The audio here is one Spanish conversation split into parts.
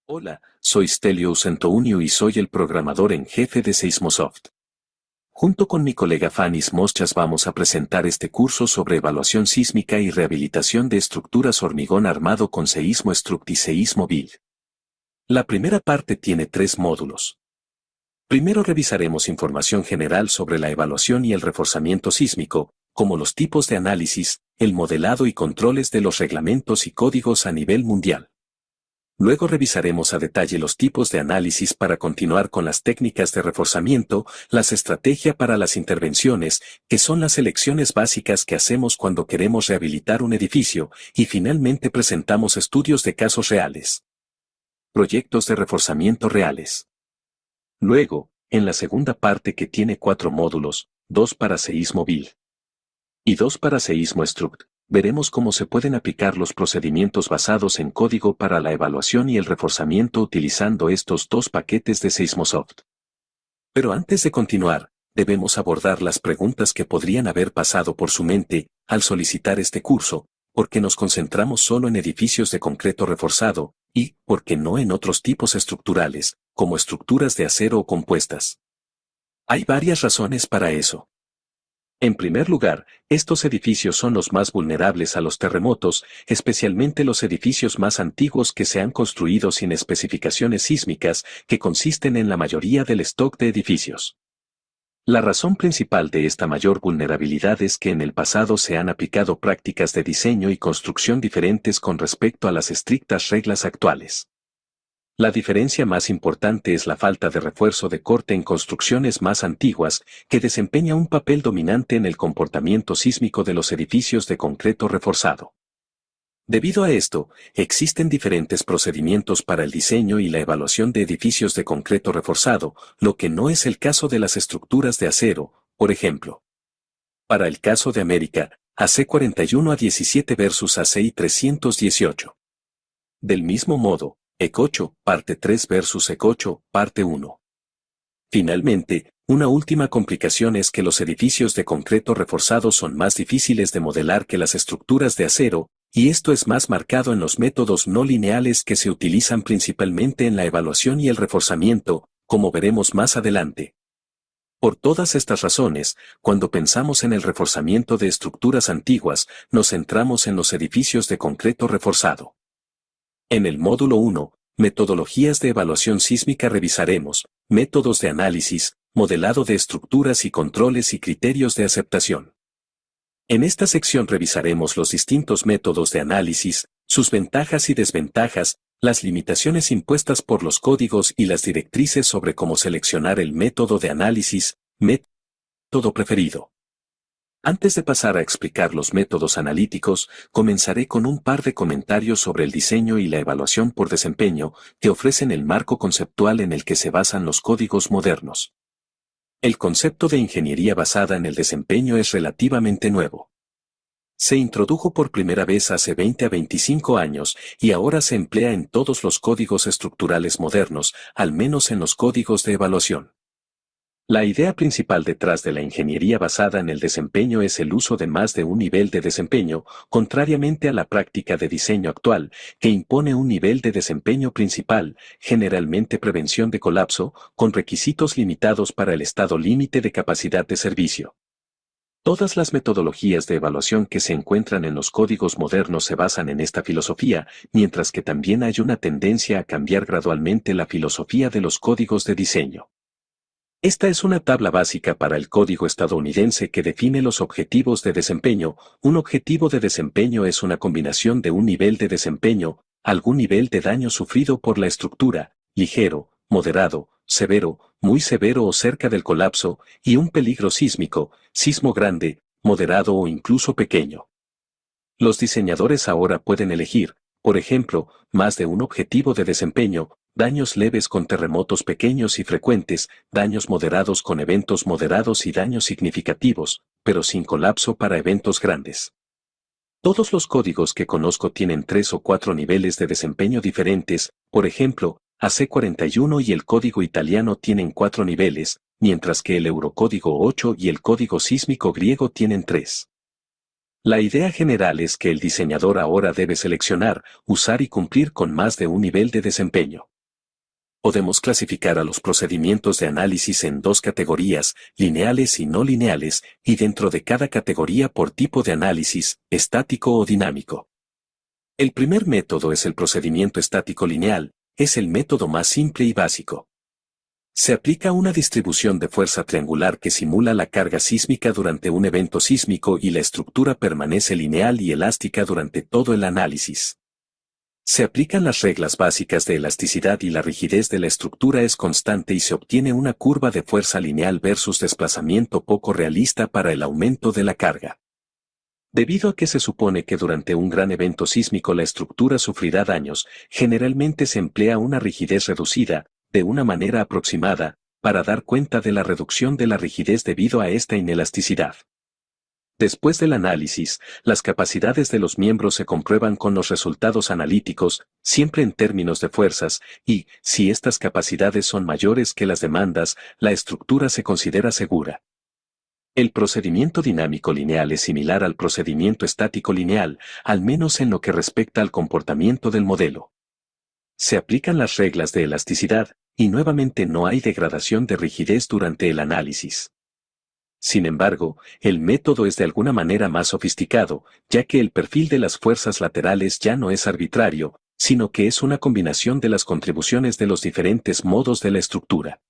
Hola, soy Stelio Usentounio y soy el programador en jefe de Seismosoft. Junto con mi colega Fanis Moschas vamos a presentar este curso sobre evaluación sísmica y rehabilitación de estructuras hormigón armado con Seismostruct y Seismobuild. La primera parte tiene 3 módulos. Primero revisaremos información general sobre la evaluación y el reforzamiento sísmico, como los tipos de análisis, el modelado y controles de los reglamentos y códigos a nivel mundial. Luego revisaremos a detalle los tipos de análisis para continuar con las técnicas de reforzamiento, las estrategias para las intervenciones, que son las elecciones básicas que hacemos cuando queremos rehabilitar un edificio, y finalmente presentamos estudios de casos reales. Proyectos de reforzamiento reales. Luego, en la segunda parte que tiene 4 módulos, 2 para Seismobuild y 2 para Seismostruct, veremos cómo se pueden aplicar los procedimientos basados en código para la evaluación y el reforzamiento utilizando estos 2 paquetes de Seismosoft. Pero antes de continuar, debemos abordar las preguntas que podrían haber pasado por su mente al solicitar este curso, porque nos concentramos solo en edificios de concreto reforzado, y, ¿por qué no en otros tipos estructurales, como estructuras de acero o compuestas? Hay varias razones para eso. En primer lugar, estos edificios son los más vulnerables a los terremotos, especialmente los edificios más antiguos que se han construido sin especificaciones sísmicas, que consisten en la mayoría del stock de edificios. La razón principal de esta mayor vulnerabilidad es que en el pasado se han aplicado prácticas de diseño y construcción diferentes con respecto a las estrictas reglas actuales. La diferencia más importante es la falta de refuerzo de corte en construcciones más antiguas, que desempeña un papel dominante en el comportamiento sísmico de los edificios de concreto reforzado. Debido a esto, existen diferentes procedimientos para el diseño y la evaluación de edificios de concreto reforzado, lo que no es el caso de las estructuras de acero, por ejemplo. Para el caso de América, AC 41 a 17 versus ACI 318. Del mismo modo, EC 8, parte 3 versus EC 8, parte 1. Finalmente, una última complicación es que los edificios de concreto reforzado son más difíciles de modelar que las estructuras de acero, y esto es más marcado en los métodos no lineales que se utilizan principalmente en la evaluación y el reforzamiento, como veremos más adelante. Por todas estas razones, cuando pensamos en el reforzamiento de estructuras antiguas, nos centramos en los edificios de concreto reforzado. En el módulo 1, metodologías de evaluación sísmica revisaremos, métodos de análisis, modelado de estructuras y controles y criterios de aceptación. En esta sección revisaremos los distintos métodos de análisis, sus ventajas y desventajas, las limitaciones impuestas por los códigos y las directrices sobre cómo seleccionar el método de análisis, método preferido. Antes de pasar a explicar los métodos analíticos, comenzaré con un par de comentarios sobre el diseño y la evaluación por desempeño, que ofrecen el marco conceptual en el que se basan los códigos modernos. El concepto de ingeniería basada en el desempeño es relativamente nuevo. Se introdujo por primera vez hace 20 a 25 años y ahora se emplea en todos los códigos estructurales modernos, al menos en los códigos de evaluación. La idea principal detrás de la ingeniería basada en el desempeño es el uso de más de un nivel de desempeño, contrariamente a la práctica de diseño actual, que impone un nivel de desempeño principal, generalmente prevención de colapso, con requisitos limitados para el estado límite de capacidad de servicio. Todas las metodologías de evaluación que se encuentran en los códigos modernos se basan en esta filosofía, mientras que también hay una tendencia a cambiar gradualmente la filosofía de los códigos de diseño. Esta es una tabla básica para el código estadounidense que define los objetivos de desempeño. Un objetivo de desempeño es una combinación de un nivel de desempeño, algún nivel de daño sufrido por la estructura, ligero, moderado, severo, muy severo o cerca del colapso, y un peligro sísmico, sismo grande, moderado o incluso pequeño. Los diseñadores ahora pueden elegir, por ejemplo, más de un objetivo de desempeño, daños leves con terremotos pequeños y frecuentes, daños moderados con eventos moderados y daños significativos, pero sin colapso para eventos grandes. Todos los códigos que conozco tienen 3 o 4 niveles de desempeño diferentes, por ejemplo, AC41 y el código italiano tienen 4 niveles, mientras que el Eurocódigo 8 y el Código Sísmico griego tienen 3. La idea general es que el diseñador ahora debe seleccionar, usar y cumplir con más de un nivel de desempeño. Podemos clasificar a los procedimientos de análisis en 2 categorías, lineales y no lineales, y dentro de cada categoría por tipo de análisis, estático o dinámico. El primer método es el procedimiento estático lineal, es el método más simple y básico. Se aplica una distribución de fuerza triangular que simula la carga sísmica durante un evento sísmico y la estructura permanece lineal y elástica durante todo el análisis. Se aplican las reglas básicas de elasticidad y la rigidez de la estructura es constante y se obtiene una curva de fuerza lineal versus desplazamiento poco realista para el aumento de la carga. Debido a que se supone que durante un gran evento sísmico la estructura sufrirá daños, generalmente se emplea una rigidez reducida, de una manera aproximada, para dar cuenta de la reducción de la rigidez debido a esta inelasticidad. Después del análisis, las capacidades de los miembros se comprueban con los resultados analíticos, siempre en términos de fuerzas, y, si estas capacidades son mayores que las demandas, la estructura se considera segura. El procedimiento dinámico lineal es similar al procedimiento estático lineal, al menos en lo que respecta al comportamiento del modelo. Se aplican las reglas de elasticidad, y nuevamente no hay degradación de rigidez durante el análisis. Sin embargo, el método es de alguna manera más sofisticado, ya que el perfil de las fuerzas laterales ya no es arbitrario, sino que es una combinación de las contribuciones de los diferentes modos de la estructura.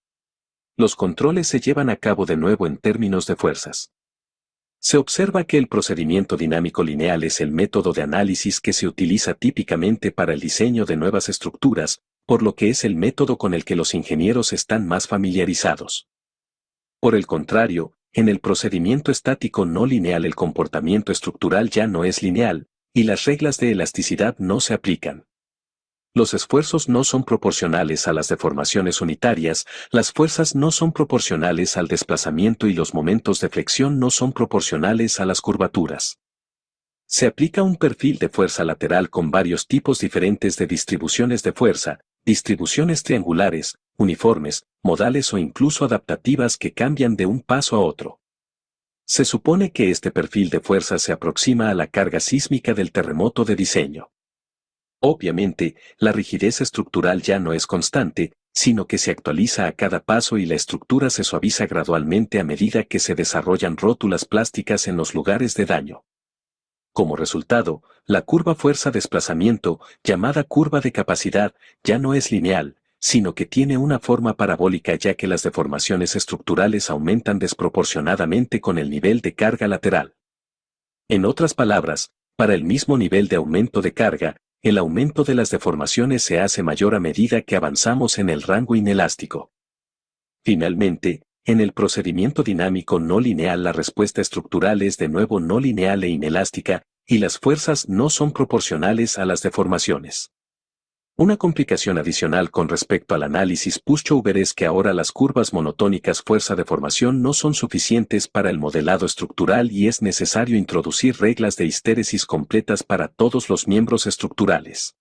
Los controles se llevan a cabo de nuevo en términos de fuerzas. Se observa que el procedimiento dinámico lineal es el método de análisis que se utiliza típicamente para el diseño de nuevas estructuras, por lo que es el método con el que los ingenieros están más familiarizados. Por el contrario, en el procedimiento estático no lineal el comportamiento estructural ya no es lineal, y las reglas de elasticidad no se aplican. Los esfuerzos no son proporcionales a las deformaciones unitarias, las fuerzas no son proporcionales al desplazamiento y los momentos de flexión no son proporcionales a las curvaturas. Se aplica un perfil de fuerza lateral con varios tipos diferentes de distribuciones de fuerza, distribuciones triangulares, uniformes, modales o incluso adaptativas que cambian de un paso a otro. Se supone que este perfil de fuerza se aproxima a la carga sísmica del terremoto de diseño. Obviamente, la rigidez estructural ya no es constante, sino que se actualiza a cada paso y la estructura se suaviza gradualmente a medida que se desarrollan rótulas plásticas en los lugares de daño. Como resultado, la curva fuerza-desplazamiento, llamada curva de capacidad, ya no es lineal, sino que tiene una forma parabólica ya que las deformaciones estructurales aumentan desproporcionadamente con el nivel de carga lateral. En otras palabras, para el mismo nivel de aumento de carga, el aumento de las deformaciones se hace mayor a medida que avanzamos en el rango inelástico. Finalmente, en el procedimiento dinámico no lineal la respuesta estructural es de nuevo no lineal e inelástica, y las fuerzas no son proporcionales a las deformaciones. Una complicación adicional con respecto al análisis pushover es que ahora las curvas monotónicas fuerza-deformación no son suficientes para el modelado estructural y es necesario introducir reglas de histéresis completas para todos los miembros estructurales.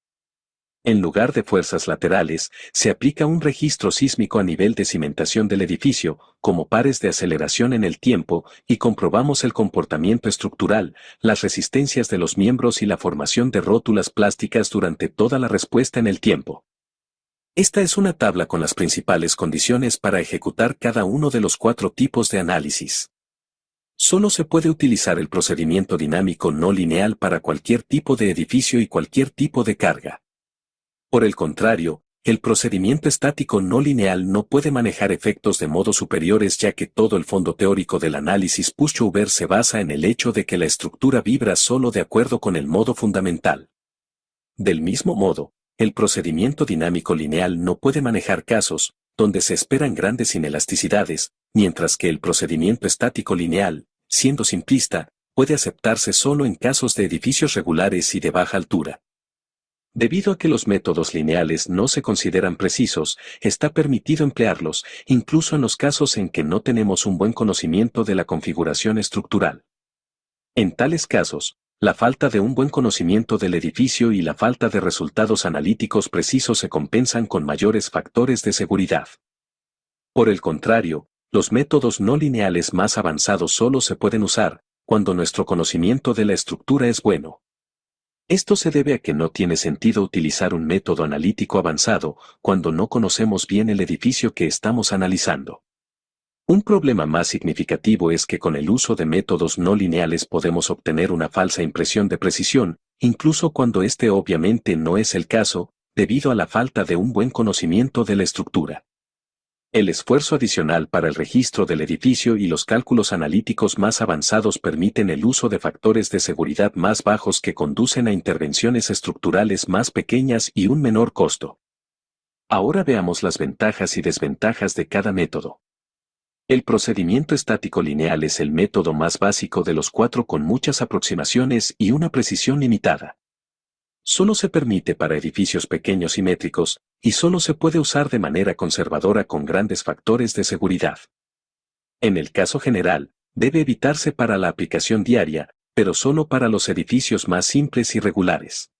En lugar de fuerzas laterales, se aplica un registro sísmico a nivel de cimentación del edificio, como pares de aceleración en el tiempo, y comprobamos el comportamiento estructural, las resistencias de los miembros y la formación de rótulas plásticas durante toda la respuesta en el tiempo. Esta es una tabla con las principales condiciones para ejecutar cada uno de los 4 tipos de análisis. Solo se puede utilizar el procedimiento dinámico no lineal para cualquier tipo de edificio y cualquier tipo de carga. Por el contrario, el procedimiento estático no lineal no puede manejar efectos de modo superiores ya que todo el fondo teórico del análisis pushover se basa en el hecho de que la estructura vibra solo de acuerdo con el modo fundamental. Del mismo modo, el procedimiento dinámico lineal no puede manejar casos, donde se esperan grandes inelasticidades, mientras que el procedimiento estático lineal, siendo simplista, puede aceptarse solo en casos de edificios regulares y de baja altura. Debido a que los métodos lineales no se consideran precisos, está permitido emplearlos, incluso en los casos en que no tenemos un buen conocimiento de la configuración estructural. En tales casos, la falta de un buen conocimiento del edificio y la falta de resultados analíticos precisos se compensan con mayores factores de seguridad. Por el contrario, los métodos no lineales más avanzados solo se pueden usar cuando nuestro conocimiento de la estructura es bueno. Esto se debe a que no tiene sentido utilizar un método analítico avanzado cuando no conocemos bien el edificio que estamos analizando. Un problema más significativo es que con el uso de métodos no lineales podemos obtener una falsa impresión de precisión, incluso cuando este obviamente no es el caso, debido a la falta de un buen conocimiento de la estructura. El esfuerzo adicional para el registro del edificio y los cálculos analíticos más avanzados permiten el uso de factores de seguridad más bajos que conducen a intervenciones estructurales más pequeñas y un menor costo. Ahora veamos las ventajas y desventajas de cada método. El procedimiento estático lineal es el método más básico de los cuatro con muchas aproximaciones y una precisión limitada. Solo se permite para edificios pequeños simétricos, y solo se puede usar de manera conservadora con grandes factores de seguridad. En el caso general, debe evitarse para la aplicación diaria, pero solo para los edificios más simples y regulares.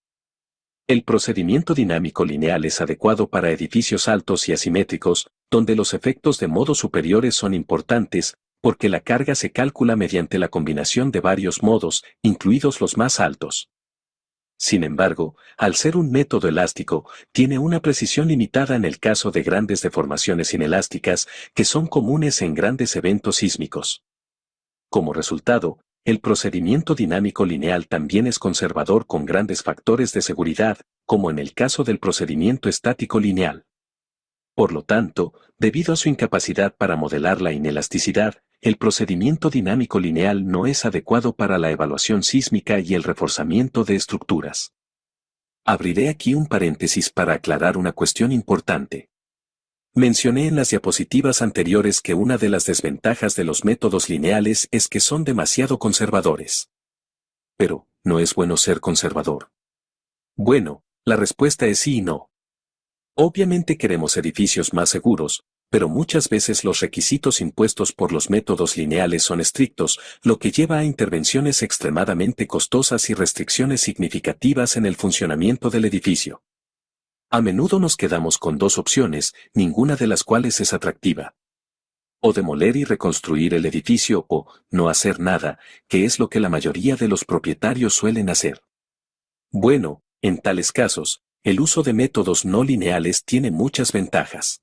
El procedimiento dinámico lineal es adecuado para edificios altos y asimétricos, donde los efectos de modos superiores son importantes, porque la carga se calcula mediante la combinación de varios modos, incluidos los más altos. Sin embargo, al ser un método elástico, tiene una precisión limitada en el caso de grandes deformaciones inelásticas, que son comunes en grandes eventos sísmicos. Como resultado, el procedimiento dinámico lineal también es conservador con grandes factores de seguridad, como en el caso del procedimiento estático lineal. Por lo tanto, debido a su incapacidad para modelar la inelasticidad, el procedimiento dinámico lineal no es adecuado para la evaluación sísmica y el reforzamiento de estructuras. Abriré aquí un paréntesis para aclarar una cuestión importante. Mencioné en las diapositivas anteriores que una de las desventajas de los métodos lineales es que son demasiado conservadores. Pero, ¿no es bueno ser conservador? Bueno, la respuesta es sí y no. Obviamente queremos edificios más seguros, pero muchas veces los requisitos impuestos por los métodos lineales son estrictos, lo que lleva a intervenciones extremadamente costosas y restricciones significativas en el funcionamiento del edificio. A menudo nos quedamos con dos opciones, ninguna de las cuales es atractiva. O demoler y reconstruir el edificio o no hacer nada, que es lo que la mayoría de los propietarios suelen hacer. Bueno, en tales casos, el uso de métodos no lineales tiene muchas ventajas.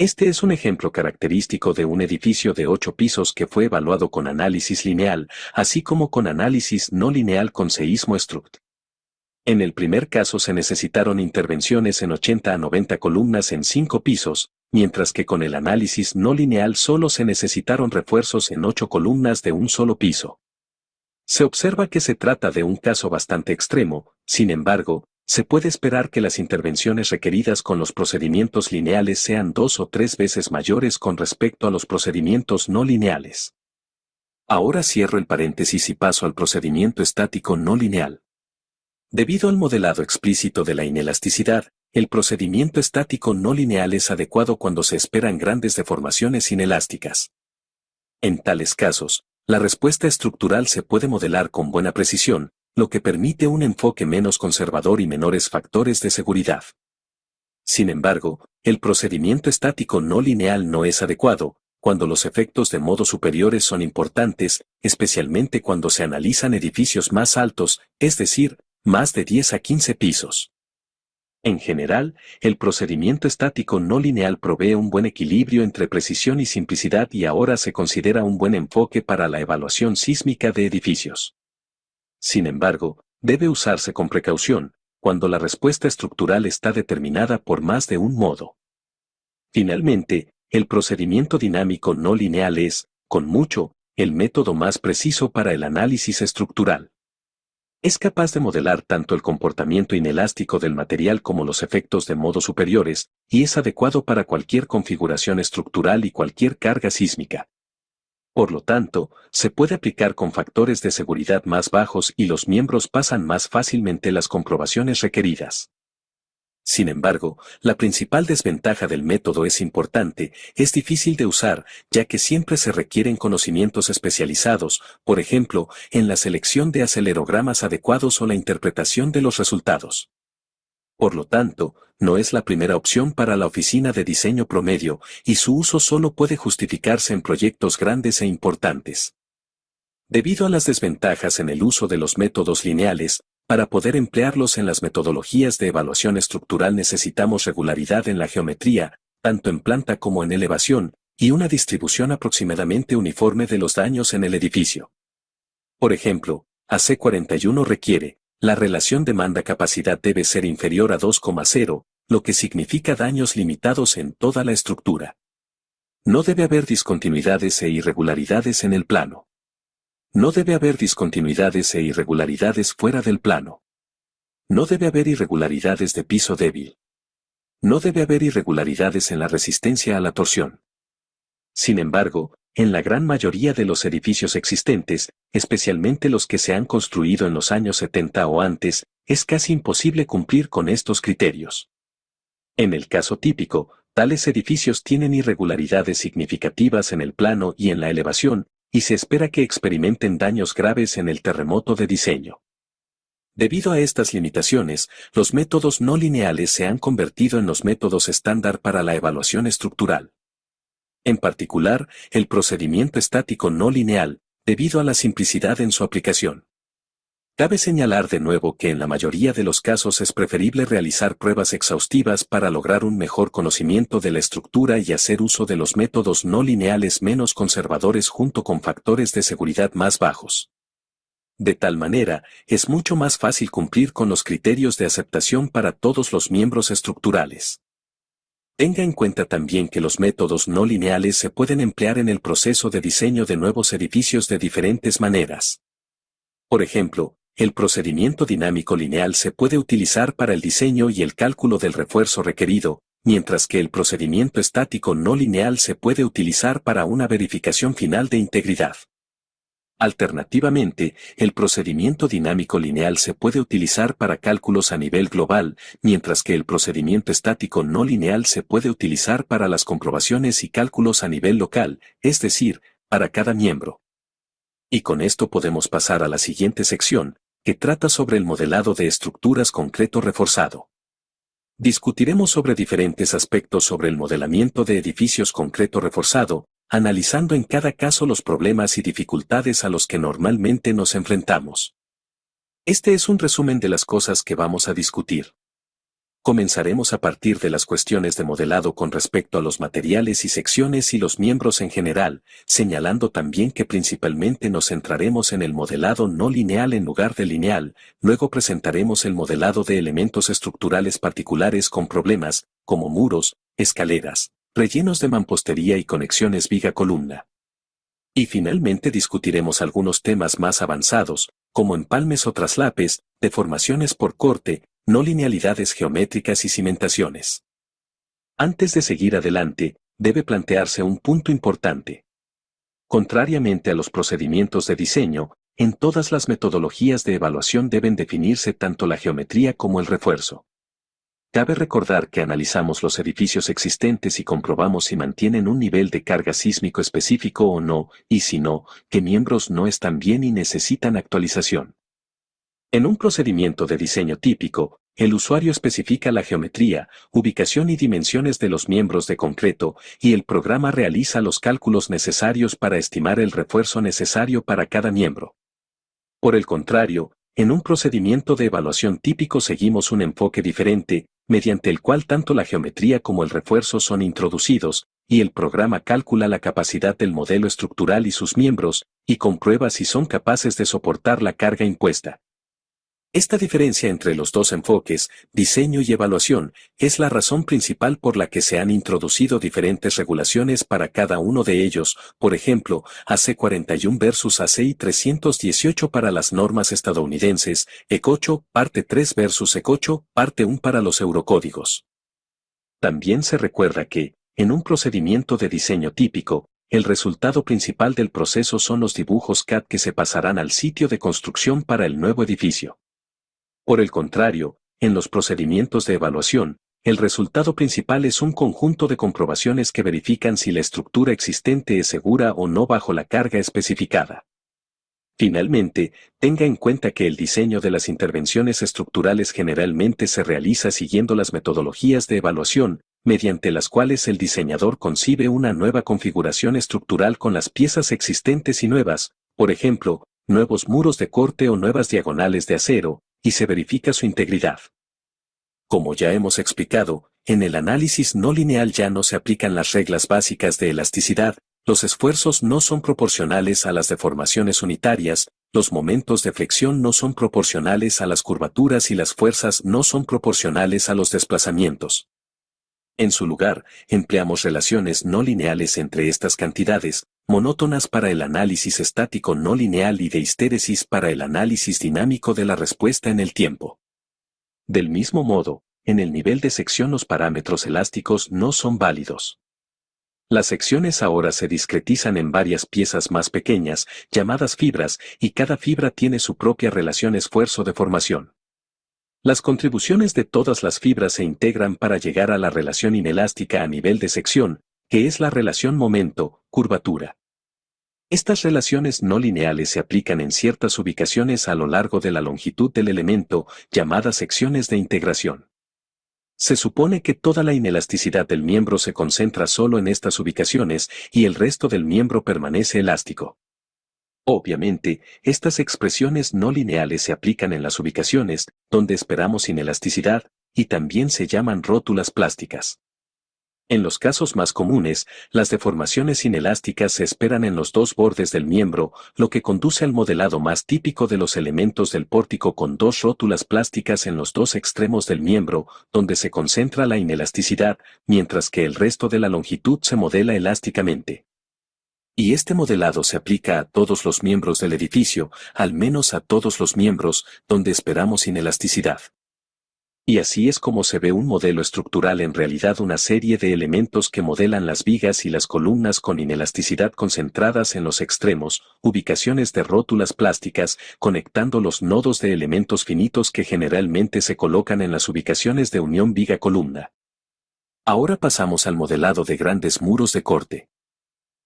Este es un ejemplo característico de un edificio de 8 pisos que fue evaluado con análisis lineal, así como con análisis no lineal con seísmo Struct. En el primer caso se necesitaron intervenciones en 80 a 90 columnas en 5 pisos, mientras que con el análisis no lineal solo se necesitaron refuerzos en 8 columnas de un solo piso. Se observa que se trata de un caso bastante extremo, sin embargo, se puede esperar que las intervenciones requeridas con los procedimientos lineales sean 2 o 3 veces mayores con respecto a los procedimientos no lineales. Ahora cierro el paréntesis y paso al procedimiento estático no lineal. Debido al modelado explícito de la inelasticidad, el procedimiento estático no lineal es adecuado cuando se esperan grandes deformaciones inelásticas. En tales casos, la respuesta estructural se puede modelar con buena precisión, lo que permite un enfoque menos conservador y menores factores de seguridad. Sin embargo, el procedimiento estático no lineal no es adecuado, cuando los efectos de modo superiores son importantes, especialmente cuando se analizan edificios más altos, es decir, más de 10 a 15 pisos. En general, el procedimiento estático no lineal provee un buen equilibrio entre precisión y simplicidad y ahora se considera un buen enfoque para la evaluación sísmica de edificios. Sin embargo, debe usarse con precaución, cuando la respuesta estructural está determinada por más de un modo. Finalmente, el procedimiento dinámico no lineal es, con mucho, el método más preciso para el análisis estructural. Es capaz de modelar tanto el comportamiento inelástico del material como los efectos de modo superiores, y es adecuado para cualquier configuración estructural y cualquier carga sísmica. Por lo tanto, se puede aplicar con factores de seguridad más bajos y los miembros pasan más fácilmente las comprobaciones requeridas. Sin embargo, la principal desventaja del método es importante, es difícil de usar, ya que siempre se requieren conocimientos especializados, por ejemplo, en la selección de acelerogramas adecuados o la interpretación de los resultados. Por lo tanto, no es la primera opción para la oficina de diseño promedio, y su uso solo puede justificarse en proyectos grandes e importantes. Debido a las desventajas en el uso de los métodos lineales, para poder emplearlos en las metodologías de evaluación estructural necesitamos regularidad en la geometría, tanto en planta como en elevación, y una distribución aproximadamente uniforme de los daños en el edificio. Por ejemplo, AC41 requiere, la relación demanda-capacidad debe ser inferior a 2,0, lo que significa daños limitados en toda la estructura. No debe haber discontinuidades e irregularidades en el plano. No debe haber discontinuidades e irregularidades fuera del plano. No debe haber irregularidades de piso débil. No debe haber irregularidades en la resistencia a la torsión. Sin embargo, en la gran mayoría de los edificios existentes, especialmente los que se han construido en los años 70 o antes, es casi imposible cumplir con estos criterios. En el caso típico, tales edificios tienen irregularidades significativas en el plano y en la elevación, y se espera que experimenten daños graves en el terremoto de diseño. Debido a estas limitaciones, los métodos no lineales se han convertido en los métodos estándar para la evaluación estructural. En particular, el procedimiento estático no lineal, debido a la simplicidad en su aplicación. Cabe señalar de nuevo que en la mayoría de los casos es preferible realizar pruebas exhaustivas para lograr un mejor conocimiento de la estructura y hacer uso de los métodos no lineales menos conservadores junto con factores de seguridad más bajos. De tal manera, es mucho más fácil cumplir con los criterios de aceptación para todos los miembros estructurales. Tenga en cuenta también que los métodos no lineales se pueden emplear en el proceso de diseño de nuevos edificios de diferentes maneras. Por ejemplo, el procedimiento dinámico lineal se puede utilizar para el diseño y el cálculo del refuerzo requerido, mientras que el procedimiento estático no lineal se puede utilizar para una verificación final de integridad. Alternativamente, el procedimiento dinámico lineal se puede utilizar para cálculos a nivel global, mientras que el procedimiento estático no lineal se puede utilizar para las comprobaciones y cálculos a nivel local, es decir, para cada miembro. Y con esto podemos pasar a la siguiente sección, que trata sobre el modelado de estructuras concreto reforzado. Discutiremos sobre diferentes aspectos sobre el modelamiento de edificios concreto reforzado, analizando en cada caso los problemas y dificultades a los que normalmente nos enfrentamos. Este es un resumen de las cosas que vamos a discutir. Comenzaremos a partir de las cuestiones de modelado con respecto a los materiales y secciones y los miembros en general, señalando también que principalmente nos centraremos en el modelado no lineal en lugar de lineal, luego presentaremos el modelado de elementos estructurales particulares con problemas, como muros, escaleras, rellenos de mampostería y conexiones viga-columna. Y finalmente discutiremos algunos temas más avanzados, como empalmes o traslapes, deformaciones por corte, no linealidades geométricas y cimentaciones. Antes de seguir adelante, debe plantearse un punto importante. Contrariamente a los procedimientos de diseño, en todas las metodologías de evaluación deben definirse tanto la geometría como el refuerzo. Cabe recordar que analizamos los edificios existentes y comprobamos si mantienen un nivel de carga sísmico específico o no, y si no, qué miembros no están bien y necesitan actualización. En un procedimiento de diseño típico, el usuario especifica la geometría, ubicación y dimensiones de los miembros de concreto, y el programa realiza los cálculos necesarios para estimar el refuerzo necesario para cada miembro. Por el contrario, en un procedimiento de evaluación típico seguimos un enfoque diferente, mediante el cual tanto la geometría como el refuerzo son introducidos, y el programa calcula la capacidad del modelo estructural y sus miembros, y comprueba si son capaces de soportar la carga impuesta. Esta diferencia entre los dos enfoques, diseño y evaluación, es la razón principal por la que se han introducido diferentes regulaciones para cada uno de ellos, por ejemplo, AC41 versus ACI 318 para las normas estadounidenses, EC8, parte 3 versus EC8, parte 1 para los eurocódigos. También se recuerda que, en un procedimiento de diseño típico, el resultado principal del proceso son los dibujos CAD que se pasarán al sitio de construcción para el nuevo edificio. Por el contrario, en los procedimientos de evaluación, el resultado principal es un conjunto de comprobaciones que verifican si la estructura existente es segura o no bajo la carga especificada. Finalmente, tenga en cuenta que el diseño de las intervenciones estructurales generalmente se realiza siguiendo las metodologías de evaluación, mediante las cuales el diseñador concibe una nueva configuración estructural con las piezas existentes y nuevas, por ejemplo, nuevos muros de corte o nuevas diagonales de acero, y se verifica su integridad. Como ya hemos explicado, en el análisis no lineal ya no se aplican las reglas básicas de elasticidad, los esfuerzos no son proporcionales a las deformaciones unitarias, los momentos de flexión no son proporcionales a las curvaturas y las fuerzas no son proporcionales a los desplazamientos. En su lugar, empleamos relaciones no lineales entre estas cantidades, monótonas para el análisis estático no lineal y de histéresis para el análisis dinámico de la respuesta en el tiempo. Del mismo modo, en el nivel de sección los parámetros elásticos no son válidos. Las secciones ahora se discretizan en varias piezas más pequeñas, llamadas fibras, y cada fibra tiene su propia relación esfuerzo-deformación. Las contribuciones de todas las fibras se integran para llegar a la relación inelástica a nivel de sección, que es la relación momento-curvatura. Estas relaciones no lineales se aplican en ciertas ubicaciones a lo largo de la longitud del elemento, llamadas secciones de integración. Se supone que toda la inelasticidad del miembro se concentra solo en estas ubicaciones y el resto del miembro permanece elástico. Obviamente, estas expresiones no lineales se aplican en las ubicaciones donde esperamos inelasticidad, y también se llaman rótulas plásticas. En los casos más comunes, las deformaciones inelásticas se esperan en los dos bordes del miembro, lo que conduce al modelado más típico de los elementos del pórtico con dos rótulas plásticas en los dos extremos del miembro, donde se concentra la inelasticidad, mientras que el resto de la longitud se modela elásticamente. Y este modelado se aplica a todos los miembros del edificio, al menos a todos los miembros, donde esperamos inelasticidad. Y así es como se ve un modelo estructural, en realidad una serie de elementos que modelan las vigas y las columnas con inelasticidad concentradas en los extremos, ubicaciones de rótulas plásticas, conectando los nodos de elementos finitos que generalmente se colocan en las ubicaciones de unión viga-columna. Ahora pasamos al modelado de grandes muros de corte.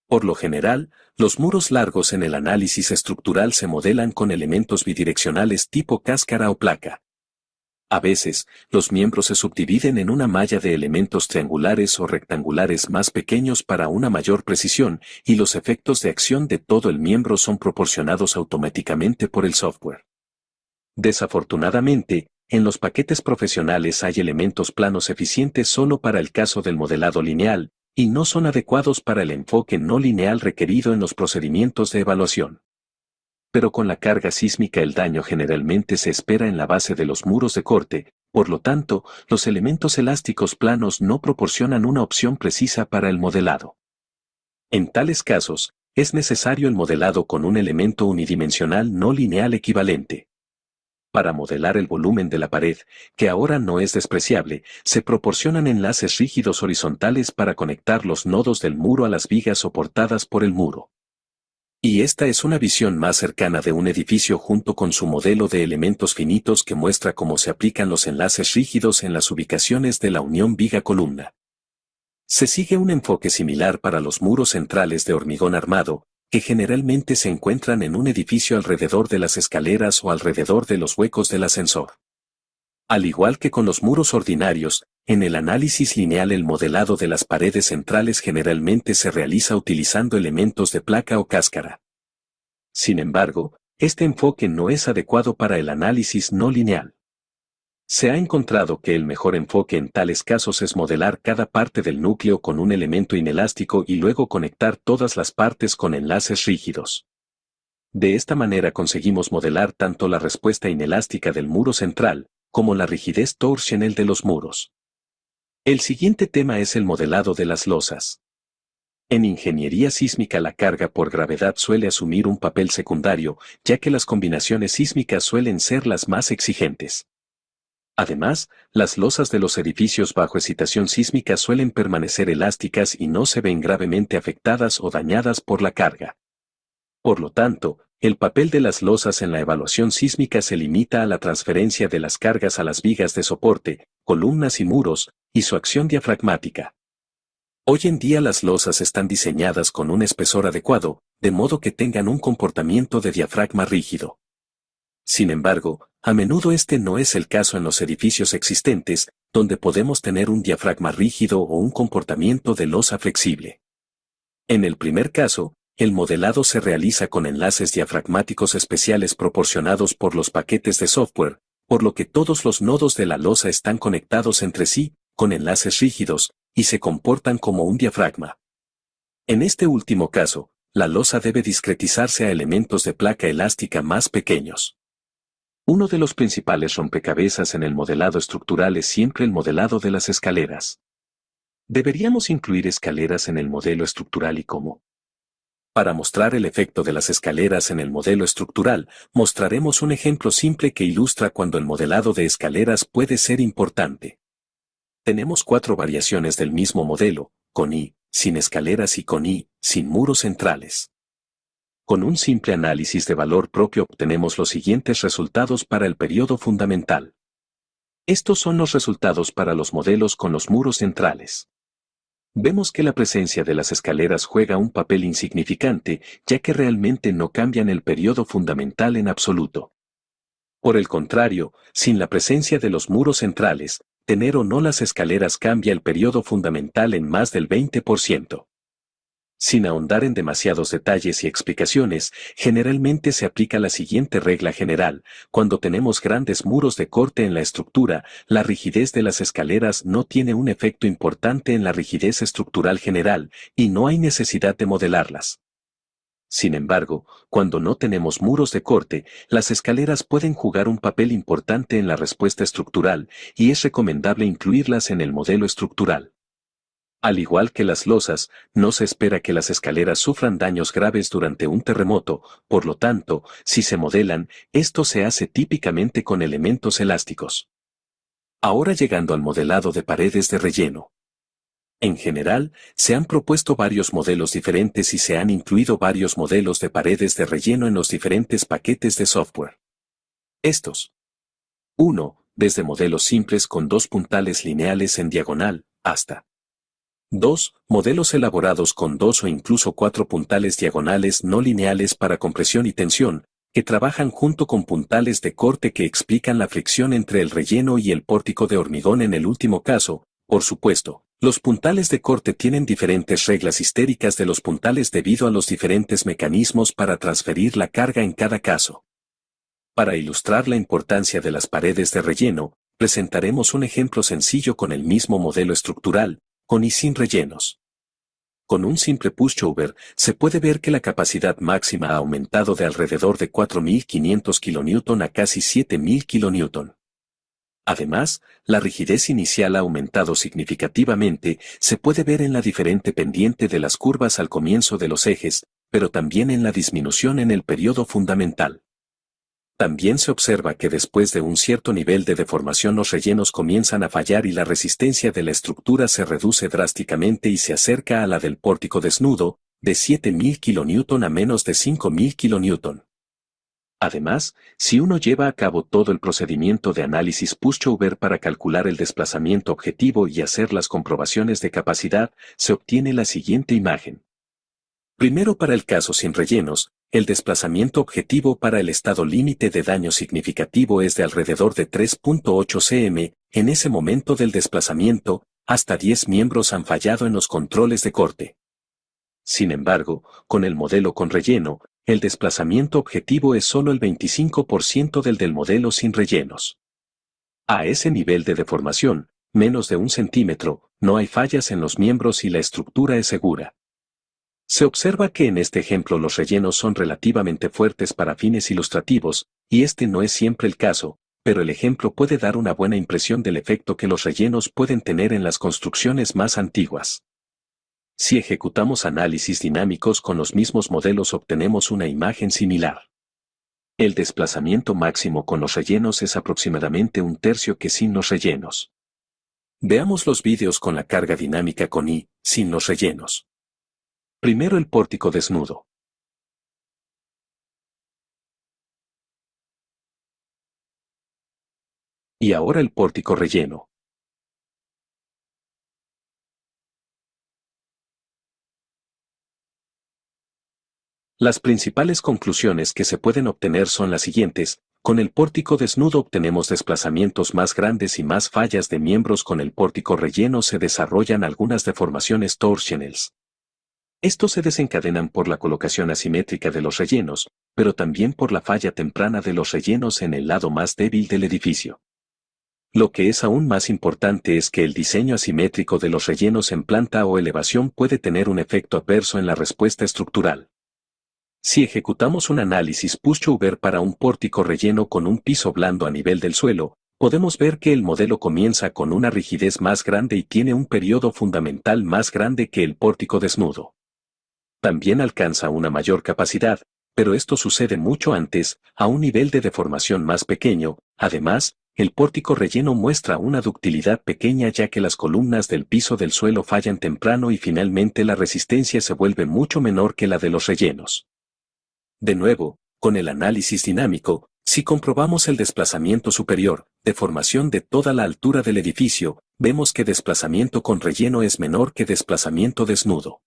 Por lo general, los muros largos en el análisis estructural se modelan con elementos bidireccionales tipo cáscara o placa. A veces, los miembros se subdividen en una malla de elementos triangulares o rectangulares más pequeños para una mayor precisión, y los efectos de acción de todo el miembro son proporcionados automáticamente por el software. Desafortunadamente, en los paquetes profesionales hay elementos planos eficientes solo para el caso del modelado lineal, y no son adecuados para el enfoque no lineal requerido en los procedimientos de evaluación. Pero con la carga sísmica el daño generalmente se espera en la base de los muros de corte, por lo tanto, los elementos elásticos planos no proporcionan una opción precisa para el modelado. En tales casos, es necesario el modelado con un elemento unidimensional no lineal equivalente. Para modelar el volumen de la pared, que ahora no es despreciable, se proporcionan enlaces rígidos horizontales para conectar los nodos del muro a las vigas soportadas por el muro. Y esta es una visión más cercana de un edificio junto con su modelo de elementos finitos que muestra cómo se aplican los enlaces rígidos en las ubicaciones de la unión viga-columna. Se sigue un enfoque similar para los muros centrales de hormigón armado, que generalmente se encuentran en un edificio alrededor de las escaleras o alrededor de los huecos del ascensor. Al igual que con los muros ordinarios, en el análisis lineal el modelado de las paredes centrales generalmente se realiza utilizando elementos de placa o cáscara. Sin embargo, este enfoque no es adecuado para el análisis no lineal. Se ha encontrado que el mejor enfoque en tales casos es modelar cada parte del núcleo con un elemento inelástico y luego conectar todas las partes con enlaces rígidos. De esta manera conseguimos modelar tanto la respuesta inelástica del muro central, como la rigidez torsional de los muros. El siguiente tema es el modelado de las losas. En ingeniería sísmica la carga por gravedad suele asumir un papel secundario, ya que las combinaciones sísmicas suelen ser las más exigentes. Además, las losas de los edificios bajo excitación sísmica suelen permanecer elásticas y no se ven gravemente afectadas o dañadas por la carga. Por lo tanto, el papel de las losas en la evaluación sísmica se limita a la transferencia de las cargas a las vigas de soporte, columnas y muros, y su acción diafragmática. Hoy en día las losas están diseñadas con un espesor adecuado, de modo que tengan un comportamiento de diafragma rígido. Sin embargo, a menudo este no es el caso en los edificios existentes, donde podemos tener un diafragma rígido o un comportamiento de losa flexible. En el primer caso, el modelado se realiza con enlaces diafragmáticos especiales proporcionados por los paquetes de software, por lo que todos los nodos de la losa están conectados entre sí, con enlaces rígidos, y se comportan como un diafragma. En este último caso, la losa debe discretizarse a elementos de placa elástica más pequeños. Uno de los principales rompecabezas en el modelado estructural es siempre el modelado de las escaleras. ¿Deberíamos incluir escaleras en el modelo estructural y cómo? Para mostrar el efecto de las escaleras en el modelo estructural, mostraremos un ejemplo simple que ilustra cuando el modelado de escaleras puede ser importante. Tenemos 4 variaciones del mismo modelo, con I, sin escaleras y con I, sin muros centrales. Con un simple análisis de valor propio obtenemos los siguientes resultados para el periodo fundamental. Estos son los resultados para los modelos con los muros centrales. Vemos que la presencia de las escaleras juega un papel insignificante, ya que realmente no cambian el periodo fundamental en absoluto. Por el contrario, sin la presencia de los muros centrales, tener o no las escaleras cambia el periodo fundamental en más del 20%. Sin ahondar en demasiados detalles y explicaciones, generalmente se aplica la siguiente regla general: cuando tenemos grandes muros de corte en la estructura, la rigidez de las escaleras no tiene un efecto importante en la rigidez estructural general, y no hay necesidad de modelarlas. Sin embargo, cuando no tenemos muros de corte, las escaleras pueden jugar un papel importante en la respuesta estructural, y es recomendable incluirlas en el modelo estructural. Al igual que las losas, no se espera que las escaleras sufran daños graves durante un terremoto, por lo tanto, si se modelan, esto se hace típicamente con elementos elásticos. Ahora llegando al modelado de paredes de relleno. En general, se han propuesto varios modelos diferentes y se han incluido varios modelos de paredes de relleno en los diferentes paquetes de software. Estos. 1. Desde modelos simples con 2 puntales lineales en diagonal, hasta 2. Modelos elaborados con 2 o incluso 4 puntales diagonales no lineales para compresión y tensión, que trabajan junto con puntales de corte que explican la fricción entre el relleno y el pórtico de hormigón en el último caso. Por supuesto, los puntales de corte tienen diferentes reglas histéricas de los puntales debido a los diferentes mecanismos para transferir la carga en cada caso. Para ilustrar la importancia de las paredes de relleno, presentaremos un ejemplo sencillo con el mismo modelo estructural, con y sin rellenos. Con un simple pushover, se puede ver que la capacidad máxima ha aumentado de alrededor de 4.500 kN a casi 7.000 kN. Además, la rigidez inicial ha aumentado significativamente, se puede ver en la diferente pendiente de las curvas al comienzo de los ejes, pero también en la disminución en el periodo fundamental. También se observa que después de un cierto nivel de deformación los rellenos comienzan a fallar y la resistencia de la estructura se reduce drásticamente y se acerca a la del pórtico desnudo, de 7.000 kN a menos de 5.000 kN. Además, si uno lleva a cabo todo el procedimiento de análisis pushover para calcular el desplazamiento objetivo y hacer las comprobaciones de capacidad, se obtiene la siguiente imagen. Primero, para el caso sin rellenos, el desplazamiento objetivo para el estado límite de daño significativo es de alrededor de 3.8 cm, en ese momento del desplazamiento, hasta 10 miembros han fallado en los controles de corte. Sin embargo, con el modelo con relleno, el desplazamiento objetivo es solo el 25% del modelo sin rellenos. A ese nivel de deformación, menos de 1 centímetro, no hay fallas en los miembros y la estructura es segura. Se observa que en este ejemplo los rellenos son relativamente fuertes para fines ilustrativos, y este no es siempre el caso, pero el ejemplo puede dar una buena impresión del efecto que los rellenos pueden tener en las construcciones más antiguas. Si ejecutamos análisis dinámicos con los mismos modelos obtenemos una imagen similar. El desplazamiento máximo con los rellenos es aproximadamente 1/3 que sin los rellenos. Veamos los vídeos con la carga dinámica con y sin los rellenos. Primero el pórtico desnudo. Y ahora el pórtico relleno. Las principales conclusiones que se pueden obtener son las siguientes. Con el pórtico desnudo obtenemos desplazamientos más grandes y más fallas de miembros. Con el pórtico relleno se desarrollan algunas deformaciones torsionales. Estos se desencadenan por la colocación asimétrica de los rellenos, pero también por la falla temprana de los rellenos en el lado más débil del edificio. Lo que es aún más importante es que el diseño asimétrico de los rellenos en planta o elevación puede tener un efecto adverso en la respuesta estructural. Si ejecutamos un análisis pushover para un pórtico relleno con un piso blando a nivel del suelo, podemos ver que el modelo comienza con una rigidez más grande y tiene un periodo fundamental más grande que el pórtico desnudo. También alcanza una mayor capacidad, pero esto sucede mucho antes, a un nivel de deformación más pequeño. Además, el pórtico relleno muestra una ductilidad pequeña ya que las columnas del piso del suelo fallan temprano y finalmente la resistencia se vuelve mucho menor que la de los rellenos. De nuevo, con el análisis dinámico, si comprobamos el desplazamiento superior, deformación de toda la altura del edificio, vemos que desplazamiento con relleno es menor que desplazamiento desnudo.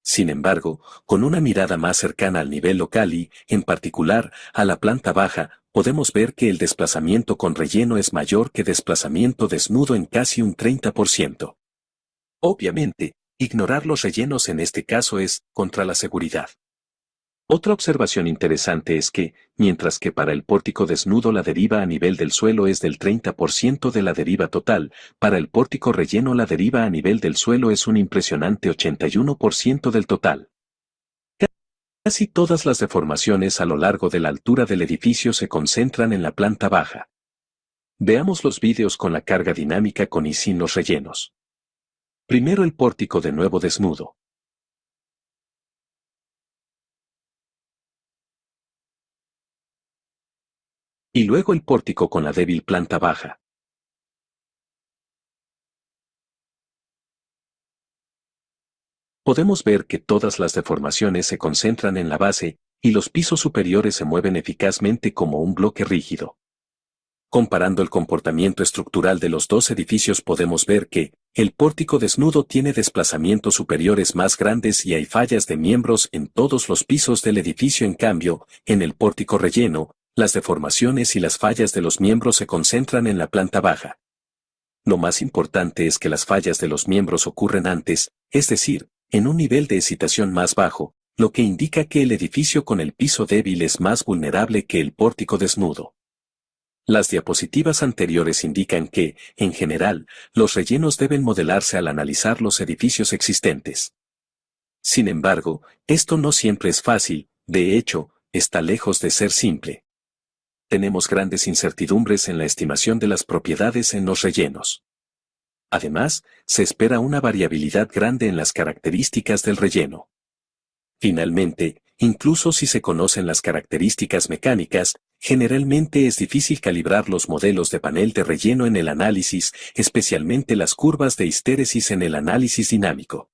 Sin embargo, con una mirada más cercana al nivel local y, en particular, a la planta baja, podemos ver que el desplazamiento con relleno es mayor que desplazamiento desnudo en casi un 30%. Obviamente, ignorar los rellenos en este caso es contra la seguridad. Otra observación interesante es que, mientras que para el pórtico desnudo la deriva a nivel del suelo es del 30% de la deriva total, para el pórtico relleno la deriva a nivel del suelo es un impresionante 81% del total. Casi todas las deformaciones a lo largo de la altura del edificio se concentran en la planta baja. Veamos los vídeos con la carga dinámica con y sin los rellenos. Primero el pórtico de nuevo desnudo. Y luego el pórtico con la débil planta baja. Podemos ver que todas las deformaciones se concentran en la base, y los pisos superiores se mueven eficazmente como un bloque rígido. Comparando el comportamiento estructural de los dos edificios podemos ver que, el pórtico desnudo tiene desplazamientos superiores más grandes y hay fallas de miembros en todos los pisos del edificio. En cambio, en el pórtico relleno, las deformaciones y las fallas de los miembros se concentran en la planta baja. Lo más importante es que las fallas de los miembros ocurren antes, es decir, en un nivel de excitación más bajo, lo que indica que el edificio con el piso débil es más vulnerable que el pórtico desnudo. Las diapositivas anteriores indican que, en general, los rellenos deben modelarse al analizar los edificios existentes. Sin embargo, esto no siempre es fácil, de hecho, está lejos de ser simple. Tenemos grandes incertidumbres en la estimación de las propiedades en los rellenos. Además, se espera una variabilidad grande en las características del relleno. Finalmente, incluso si se conocen las características mecánicas, generalmente es difícil calibrar los modelos de panel de relleno en el análisis, especialmente las curvas de histéresis en el análisis dinámico.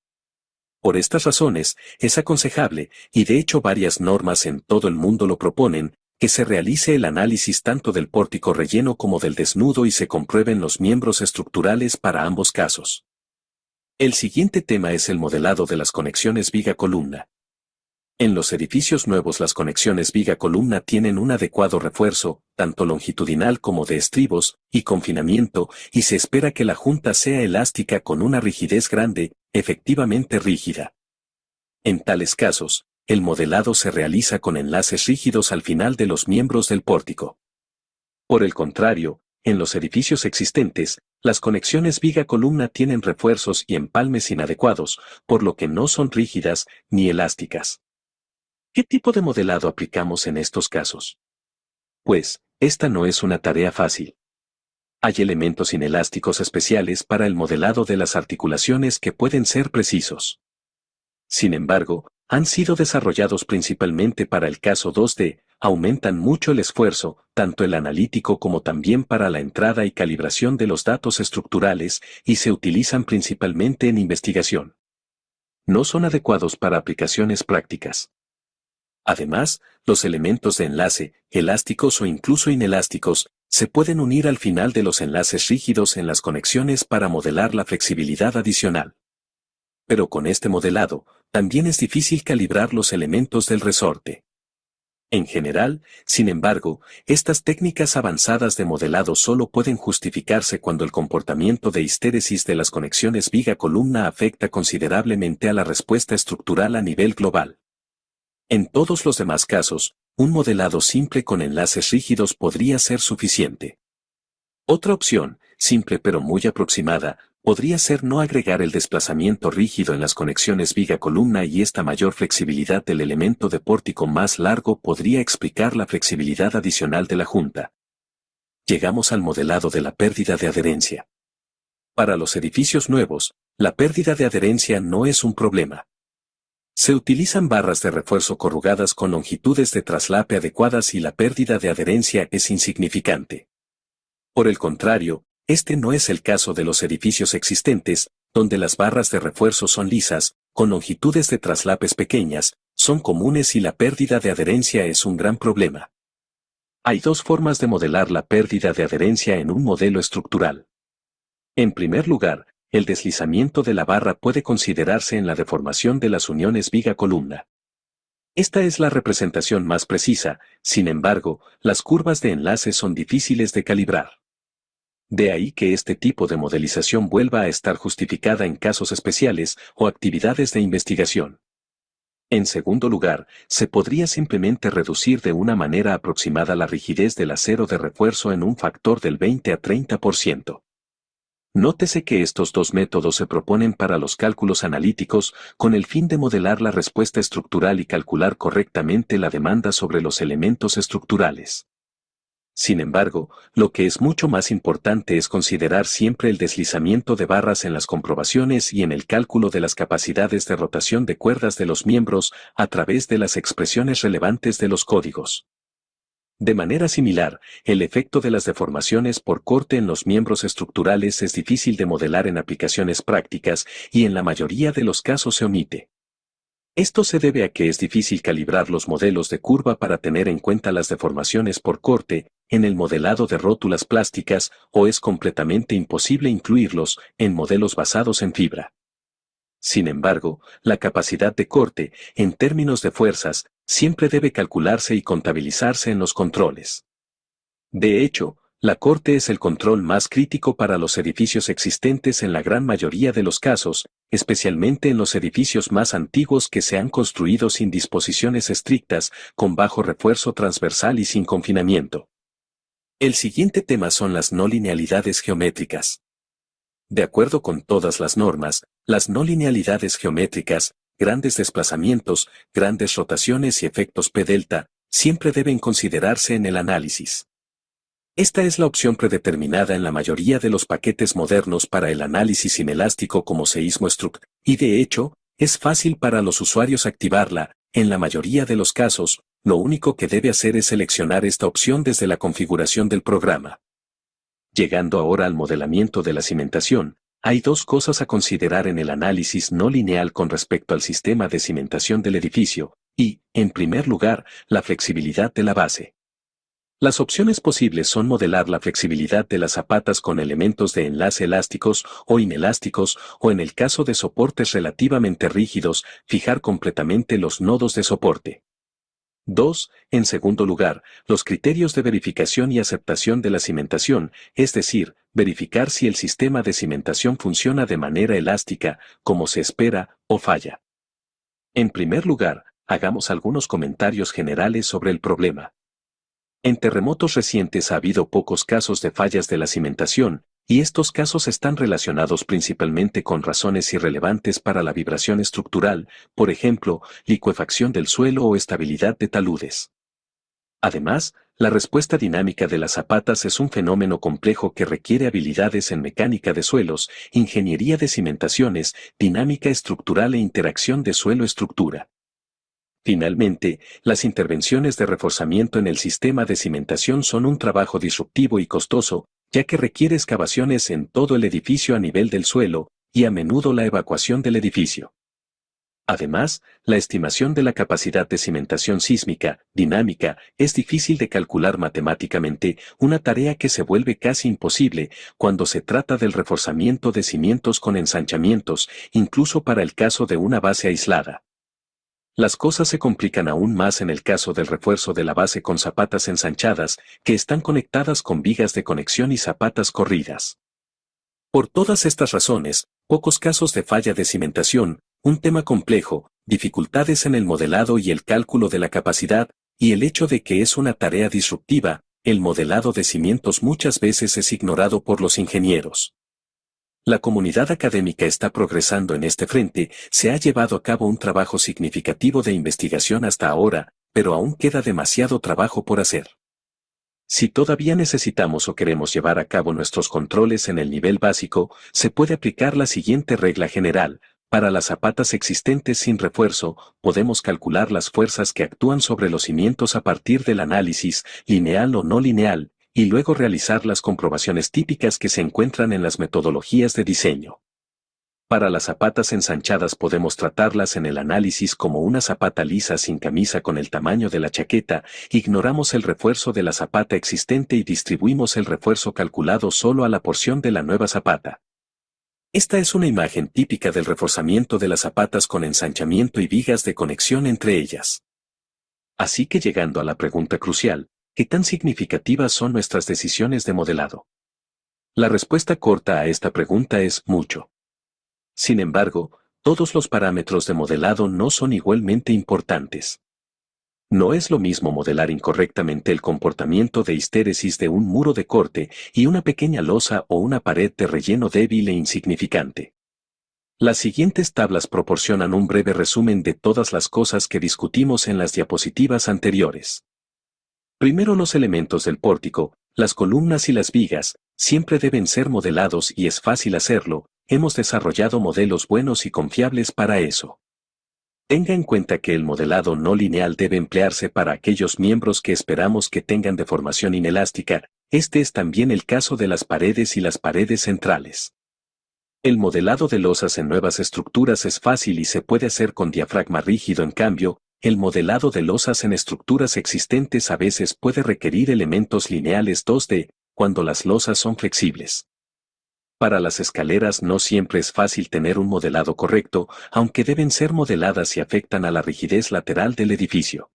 Por estas razones, es aconsejable, y de hecho varias normas en todo el mundo lo proponen, que se realice el análisis tanto del pórtico relleno como del desnudo y se comprueben los miembros estructurales para ambos casos. El siguiente tema es el modelado de las conexiones viga-columna. En los edificios nuevos las conexiones viga-columna tienen un adecuado refuerzo, tanto longitudinal como de estribos, y confinamiento, y se espera que la junta sea elástica con una rigidez grande, efectivamente rígida. En tales casos, el modelado se realiza con enlaces rígidos al final de los miembros del pórtico. Por el contrario, en los edificios existentes, las conexiones viga-columna tienen refuerzos y empalmes inadecuados, por lo que no son rígidas ni elásticas. ¿Qué tipo de modelado aplicamos en estos casos? Pues, esta no es una tarea fácil. Hay elementos inelásticos especiales para el modelado de las articulaciones que pueden ser precisos. Sin embargo, han sido desarrollados principalmente para el caso 2D, aumentan mucho el esfuerzo, tanto el analítico como también para la entrada y calibración de los datos estructurales, y se utilizan principalmente en investigación. No son adecuados para aplicaciones prácticas. Además, los elementos de enlace, elásticos o incluso inelásticos, se pueden unir al final de los enlaces rígidos en las conexiones para modelar la flexibilidad adicional. Pero con este modelado, También es difícil calibrar los elementos del resorte. En general, sin embargo, estas técnicas avanzadas de modelado solo pueden justificarse cuando el comportamiento de histéresis de las conexiones viga-columna afecta considerablemente a la respuesta estructural a nivel global. En todos los demás casos, un modelado simple con enlaces rígidos podría ser suficiente. Otra opción, simple pero muy aproximada, podría ser no agregar el desplazamiento rígido en las conexiones viga-columna, y esta mayor flexibilidad del elemento de pórtico más largo podría explicar la flexibilidad adicional de la junta. Llegamos al modelado de la pérdida de adherencia. Para los edificios nuevos, la pérdida de adherencia no es un problema. Se utilizan barras de refuerzo corrugadas con longitudes de traslape adecuadas y la pérdida de adherencia es insignificante. Por el contrario, este no es el caso de los edificios existentes, donde las barras de refuerzo son lisas, con longitudes de traslapes pequeñas, son comunes y la pérdida de adherencia es un gran problema. Hay dos formas de modelar la pérdida de adherencia en un modelo estructural. En primer lugar, el deslizamiento de la barra puede considerarse en la deformación de las uniones viga-columna. Esta es la representación más precisa, sin embargo, las curvas de enlace son difíciles de calibrar. De ahí que este tipo de modelización vuelva a estar justificada en casos especiales o actividades de investigación. En segundo lugar, se podría simplemente reducir de una manera aproximada la rigidez del acero de refuerzo en un factor del 20 a 30%. Nótese que estos dos métodos se proponen para los cálculos analíticos con el fin de modelar la respuesta estructural y calcular correctamente la demanda sobre los elementos estructurales. Sin embargo, lo que es mucho más importante es considerar siempre el deslizamiento de barras en las comprobaciones y en el cálculo de las capacidades de rotación de cuerdas de los miembros a través de las expresiones relevantes de los códigos. De manera similar, el efecto de las deformaciones por corte en los miembros estructurales es difícil de modelar en aplicaciones prácticas y en la mayoría de los casos se omite. Esto se debe a que es difícil calibrar los modelos de curva para tener en cuenta las deformaciones por corte en el modelado de rótulas plásticas, o es completamente imposible incluirlos en modelos basados en fibra. Sin embargo, la capacidad de corte, en términos de fuerzas, siempre debe calcularse y contabilizarse en los controles. De hecho, la corte es el control más crítico para los edificios existentes en la gran mayoría de los casos, especialmente en los edificios más antiguos que se han construido sin disposiciones estrictas, con bajo refuerzo transversal y sin confinamiento. El siguiente tema son las no linealidades geométricas. De acuerdo con todas las normas, las no linealidades geométricas, grandes desplazamientos, grandes rotaciones y efectos P-delta, siempre deben considerarse en el análisis. Esta es la opción predeterminada en la mayoría de los paquetes modernos para el análisis inelástico como Seismostruct, y de hecho, es fácil para los usuarios activarla. En la mayoría de los casos, lo único que debe hacer es seleccionar esta opción desde la configuración del programa. Llegando ahora al modelamiento de la cimentación, hay dos cosas a considerar en el análisis no lineal con respecto al sistema de cimentación del edificio, y, en primer lugar, la flexibilidad de la base. Las opciones posibles son modelar la flexibilidad de las zapatas con elementos de enlace elásticos o inelásticos, o en el caso de soportes relativamente rígidos, fijar completamente los nodos de soporte. 2. En segundo lugar, los criterios de verificación y aceptación de la cimentación, es decir, verificar si el sistema de cimentación funciona de manera elástica, como se espera, o falla. En primer lugar, hagamos algunos comentarios generales sobre el problema. En terremotos recientes ha habido pocos casos de fallas de la cimentación, y estos casos están relacionados principalmente con razones irrelevantes para la vibración estructural, por ejemplo, licuefacción del suelo o estabilidad de taludes. Además, la respuesta dinámica de las zapatas es un fenómeno complejo que requiere habilidades en mecánica de suelos, ingeniería de cimentaciones, dinámica estructural e interacción de suelo-estructura. Finalmente, las intervenciones de reforzamiento en el sistema de cimentación son un trabajo disruptivo y costoso, ya que requiere excavaciones en todo el edificio a nivel del suelo, y a menudo la evacuación del edificio. Además, la estimación de la capacidad de cimentación sísmica, dinámica, es difícil de calcular matemáticamente, una tarea que se vuelve casi imposible cuando se trata del reforzamiento de cimientos con ensanchamientos, incluso para el caso de una base aislada. Las cosas se complican aún más en el caso del refuerzo de la base con zapatas ensanchadas, que están conectadas con vigas de conexión y zapatas corridas. Por todas estas razones, pocos casos de falla de cimentación, un tema complejo, dificultades en el modelado y el cálculo de la capacidad, y el hecho de que es una tarea disruptiva, el modelado de cimientos muchas veces es ignorado por los ingenieros. La comunidad académica está progresando en este frente, se ha llevado a cabo un trabajo significativo de investigación hasta ahora, pero aún queda demasiado trabajo por hacer. Si todavía necesitamos o queremos llevar a cabo nuestros controles en el nivel básico, se puede aplicar la siguiente regla general. Para las zapatas existentes sin refuerzo, podemos calcular las fuerzas que actúan sobre los cimientos a partir del análisis, lineal o no lineal, y luego realizar las comprobaciones típicas que se encuentran en las metodologías de diseño. Para las zapatas ensanchadas podemos tratarlas en el análisis como una zapata lisa sin camisa con el tamaño de la chaqueta, ignoramos el refuerzo de la zapata existente y distribuimos el refuerzo calculado solo a la porción de la nueva zapata. Esta es una imagen típica del reforzamiento de las zapatas con ensanchamiento y vigas de conexión entre ellas. Así que llegando a la pregunta crucial, ¿qué tan significativas son nuestras decisiones de modelado? La respuesta corta a esta pregunta es mucho. Sin embargo, todos los parámetros de modelado no son igualmente importantes. No es lo mismo modelar incorrectamente el comportamiento de histéresis de un muro de corte y una pequeña losa o una pared de relleno débil e insignificante. Las siguientes tablas proporcionan un breve resumen de todas las cosas que discutimos en las diapositivas anteriores. Primero, los elementos del pórtico, las columnas y las vigas, siempre deben ser modelados y es fácil hacerlo, hemos desarrollado modelos buenos y confiables para eso. Tenga en cuenta que el modelado no lineal debe emplearse para aquellos miembros que esperamos que tengan deformación inelástica, este es también el caso de las paredes y las paredes centrales. El modelado de losas en nuevas estructuras es fácil y se puede hacer con diafragma rígido. En cambio, el modelado de losas en estructuras existentes a veces puede requerir elementos lineales 2D, cuando las losas son flexibles. Para las escaleras no siempre es fácil tener un modelado correcto, aunque deben ser modeladas y afectan a la rigidez lateral del edificio.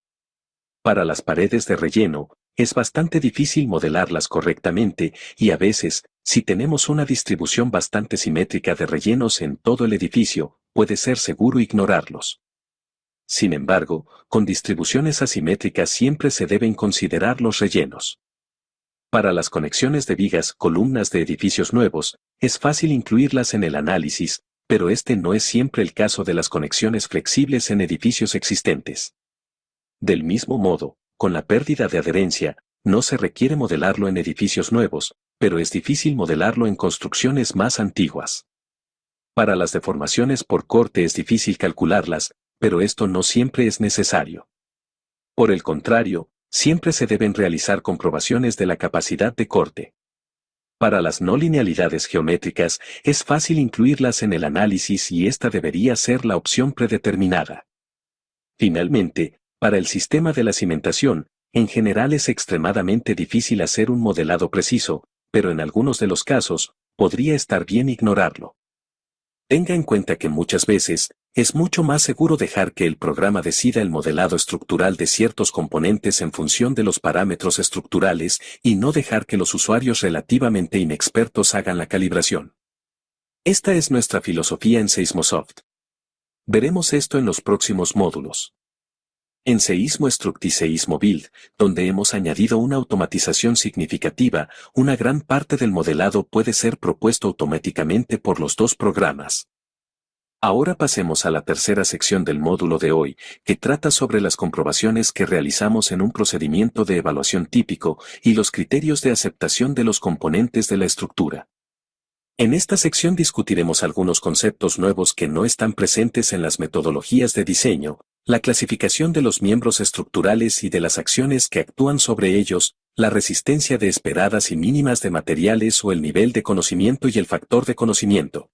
Para las paredes de relleno, es bastante difícil modelarlas correctamente, y a veces, si tenemos una distribución bastante simétrica de rellenos en todo el edificio, puede ser seguro ignorarlos. Sin embargo, con distribuciones asimétricas siempre se deben considerar los rellenos. Para las conexiones de vigas, columnas de edificios nuevos, es fácil incluirlas en el análisis, pero este no es siempre el caso de las conexiones flexibles en edificios existentes. Del mismo modo, con la pérdida de adherencia, no se requiere modelarlo en edificios nuevos, pero es difícil modelarlo en construcciones más antiguas. Para las deformaciones por corte es difícil calcularlas, pero esto no siempre es necesario. Por el contrario, siempre se deben realizar comprobaciones de la capacidad de corte. Para las no linealidades geométricas, es fácil incluirlas en el análisis y esta debería ser la opción predeterminada. Finalmente, para el sistema de la cimentación, en general es extremadamente difícil hacer un modelado preciso, pero en algunos de los casos, podría estar bien ignorarlo. Tenga en cuenta que muchas veces, es mucho más seguro dejar que el programa decida el modelado estructural de ciertos componentes en función de los parámetros estructurales y no dejar que los usuarios relativamente inexpertos hagan la calibración. Esta es nuestra filosofía en Seismosoft. Veremos esto en los próximos módulos. En Seismostruct y Seismobuild, donde hemos añadido una automatización significativa, una gran parte del modelado puede ser propuesto automáticamente por los dos programas. Ahora pasemos a la tercera sección del módulo de hoy, que trata sobre las comprobaciones que realizamos en un procedimiento de evaluación típico y los criterios de aceptación de los componentes de la estructura. En esta sección discutiremos algunos conceptos nuevos que no están presentes en las metodologías de diseño, la clasificación de los miembros estructurales y de las acciones que actúan sobre ellos, la resistencia de esperadas y mínimas de materiales o el nivel de conocimiento y el factor de conocimiento.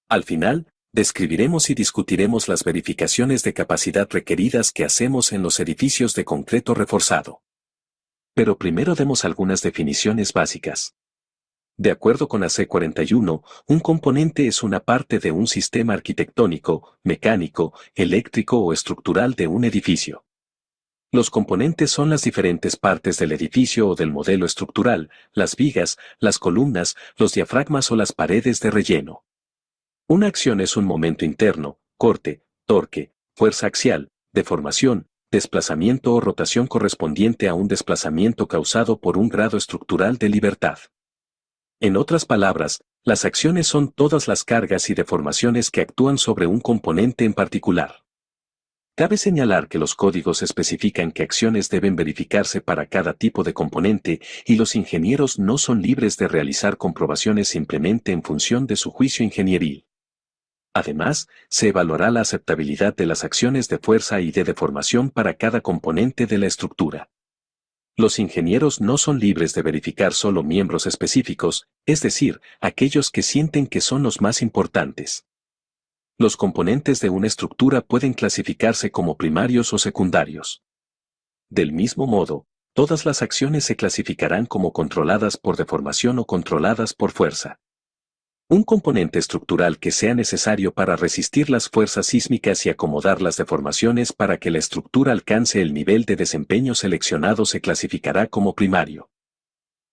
Al final, Describiremos y discutiremos las verificaciones de capacidad requeridas que hacemos en los edificios de concreto reforzado. Pero primero demos algunas definiciones básicas. De acuerdo con AC41, un componente es una parte de un sistema arquitectónico, mecánico, eléctrico o estructural de un edificio. Los componentes son las diferentes partes del edificio o del modelo estructural, las vigas, las columnas, los diafragmas o las paredes de relleno. Una acción es un momento interno, corte, torque, fuerza axial, deformación, desplazamiento o rotación correspondiente a un desplazamiento causado por un grado estructural de libertad. En otras palabras, las acciones son todas las cargas y deformaciones que actúan sobre un componente en particular. Cabe señalar que los códigos especifican qué acciones deben verificarse para cada tipo de componente y los ingenieros no son libres de realizar comprobaciones simplemente en función de su juicio ingenieril. Además, se evaluará la aceptabilidad de las acciones de fuerza y de deformación para cada componente de la estructura. Los ingenieros no son libres de verificar solo miembros específicos, es decir, aquellos que sienten que son los más importantes. Los componentes de una estructura pueden clasificarse como primarios o secundarios. Del mismo modo, todas las acciones se clasificarán como controladas por deformación o controladas por fuerza. Un componente estructural que sea necesario para resistir las fuerzas sísmicas y acomodar las deformaciones para que la estructura alcance el nivel de desempeño seleccionado se clasificará como primario.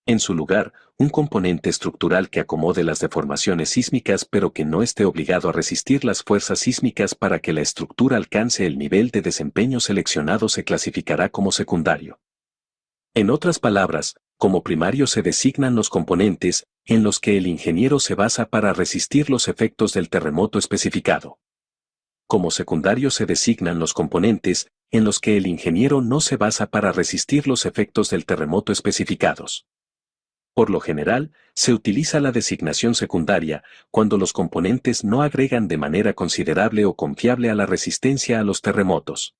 En su lugar, un componente estructural que acomode las deformaciones sísmicas pero que no esté obligado a resistir las fuerzas sísmicas para que la estructura alcance el nivel de desempeño seleccionado se clasificará como secundario. En otras palabras, como primario se designan los componentes en los que el ingeniero se basa para resistir los efectos del terremoto especificado. Como secundario se designan los componentes en los que el ingeniero no se basa para resistir los efectos del terremoto especificados. Por lo general, se utiliza la designación secundaria cuando los componentes no agregan de manera considerable o confiable a la resistencia a los terremotos.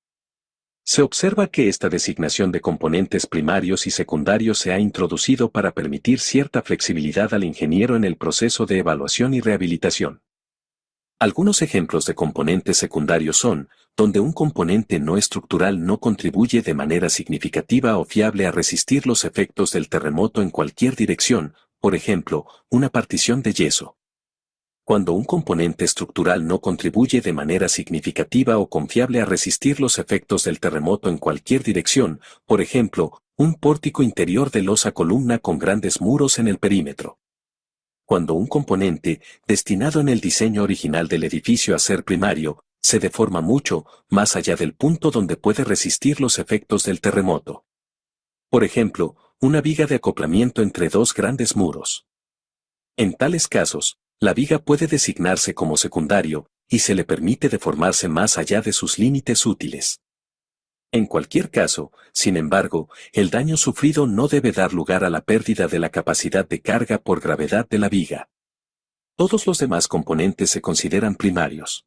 Se observa que esta designación de componentes primarios y secundarios se ha introducido para permitir cierta flexibilidad al ingeniero en el proceso de evaluación y rehabilitación. Algunos ejemplos de componentes secundarios son, donde un componente no estructural no contribuye de manera significativa o fiable a resistir los efectos del terremoto en cualquier dirección, por ejemplo, una partición de yeso. Cuando un componente estructural no contribuye de manera significativa o confiable a resistir los efectos del terremoto en cualquier dirección, por ejemplo, un pórtico interior de losa columna con grandes muros en el perímetro. Cuando un componente, destinado en el diseño original del edificio a ser primario, se deforma mucho, más allá del punto donde puede resistir los efectos del terremoto. Por ejemplo, una viga de acoplamiento entre dos grandes muros. En tales casos, la viga puede designarse como secundario, y se le permite deformarse más allá de sus límites útiles. En cualquier caso, sin embargo, el daño sufrido no debe dar lugar a la pérdida de la capacidad de carga por gravedad de la viga. Todos los demás componentes se consideran primarios.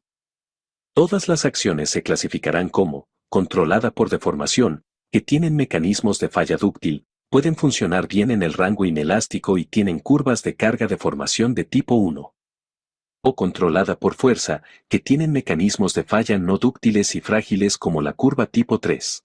Todas las acciones se clasificarán como controlada por deformación, que tienen mecanismos de falla dúctil, pueden funcionar bien en el rango inelástico y tienen curvas de carga de formación de tipo 1. O controlada por fuerza, que tienen mecanismos de falla no dúctiles y frágiles como la curva tipo 3.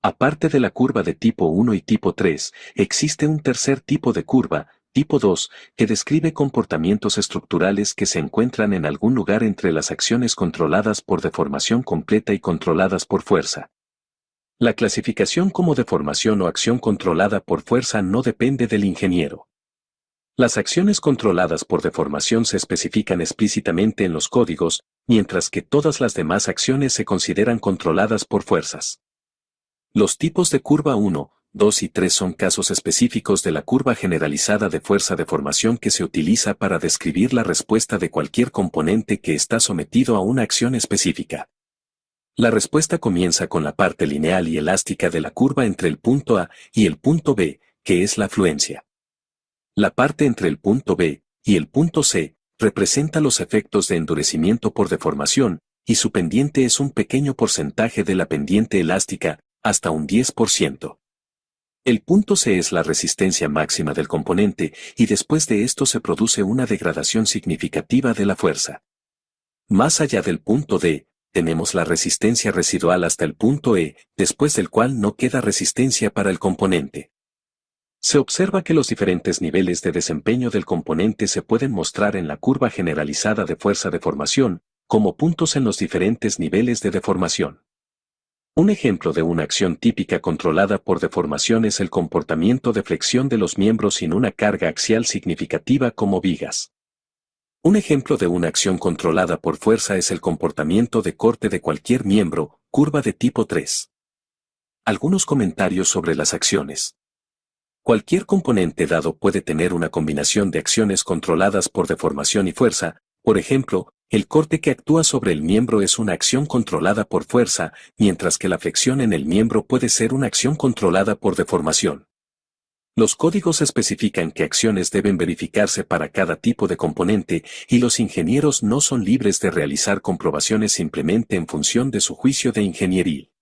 Aparte de la curva de tipo 1 y tipo 3, existe un tercer tipo de curva, tipo 2, que describe comportamientos estructurales que se encuentran en algún lugar entre las acciones controladas por deformación completa y controladas por fuerza. La clasificación como deformación o acción controlada por fuerza no depende del ingeniero. Las acciones controladas por deformación se especifican explícitamente en los códigos, mientras que todas las demás acciones se consideran controladas por fuerzas. Los tipos de curva 1, 2 y 3 son casos específicos de la curva generalizada de fuerza de formación que se utiliza para describir la respuesta de cualquier componente que está sometido a una acción específica. La respuesta comienza con la parte lineal y elástica de la curva entre el punto A y el punto B, que es la fluencia. La parte entre el punto B y el punto C representa los efectos de endurecimiento por deformación, y su pendiente es un pequeño porcentaje de la pendiente elástica, hasta un 10%. El punto C es la resistencia máxima del componente, y después de esto se produce una degradación significativa de la fuerza. Más allá del punto D, tenemos la resistencia residual hasta el punto E, después del cual no queda resistencia para el componente. Se observa que los diferentes niveles de desempeño del componente se pueden mostrar en la curva generalizada de fuerza de deformación, como puntos en los diferentes niveles de deformación. Un ejemplo de una acción típica controlada por deformación es el comportamiento de flexión de los miembros sin una carga axial significativa como vigas. Un ejemplo de una acción controlada por fuerza es el comportamiento de corte de cualquier miembro, curva de tipo 3. Algunos comentarios sobre las acciones. Cualquier componente dado puede tener una combinación de acciones controladas por deformación y fuerza. Por ejemplo, el corte que actúa sobre el miembro es una acción controlada por fuerza, mientras que la flexión en el miembro puede ser una acción controlada por deformación. Los códigos especifican qué acciones deben verificarse para cada tipo de componente, y los ingenieros no son libres de realizar comprobaciones simplemente en función de su juicio de ingenieril.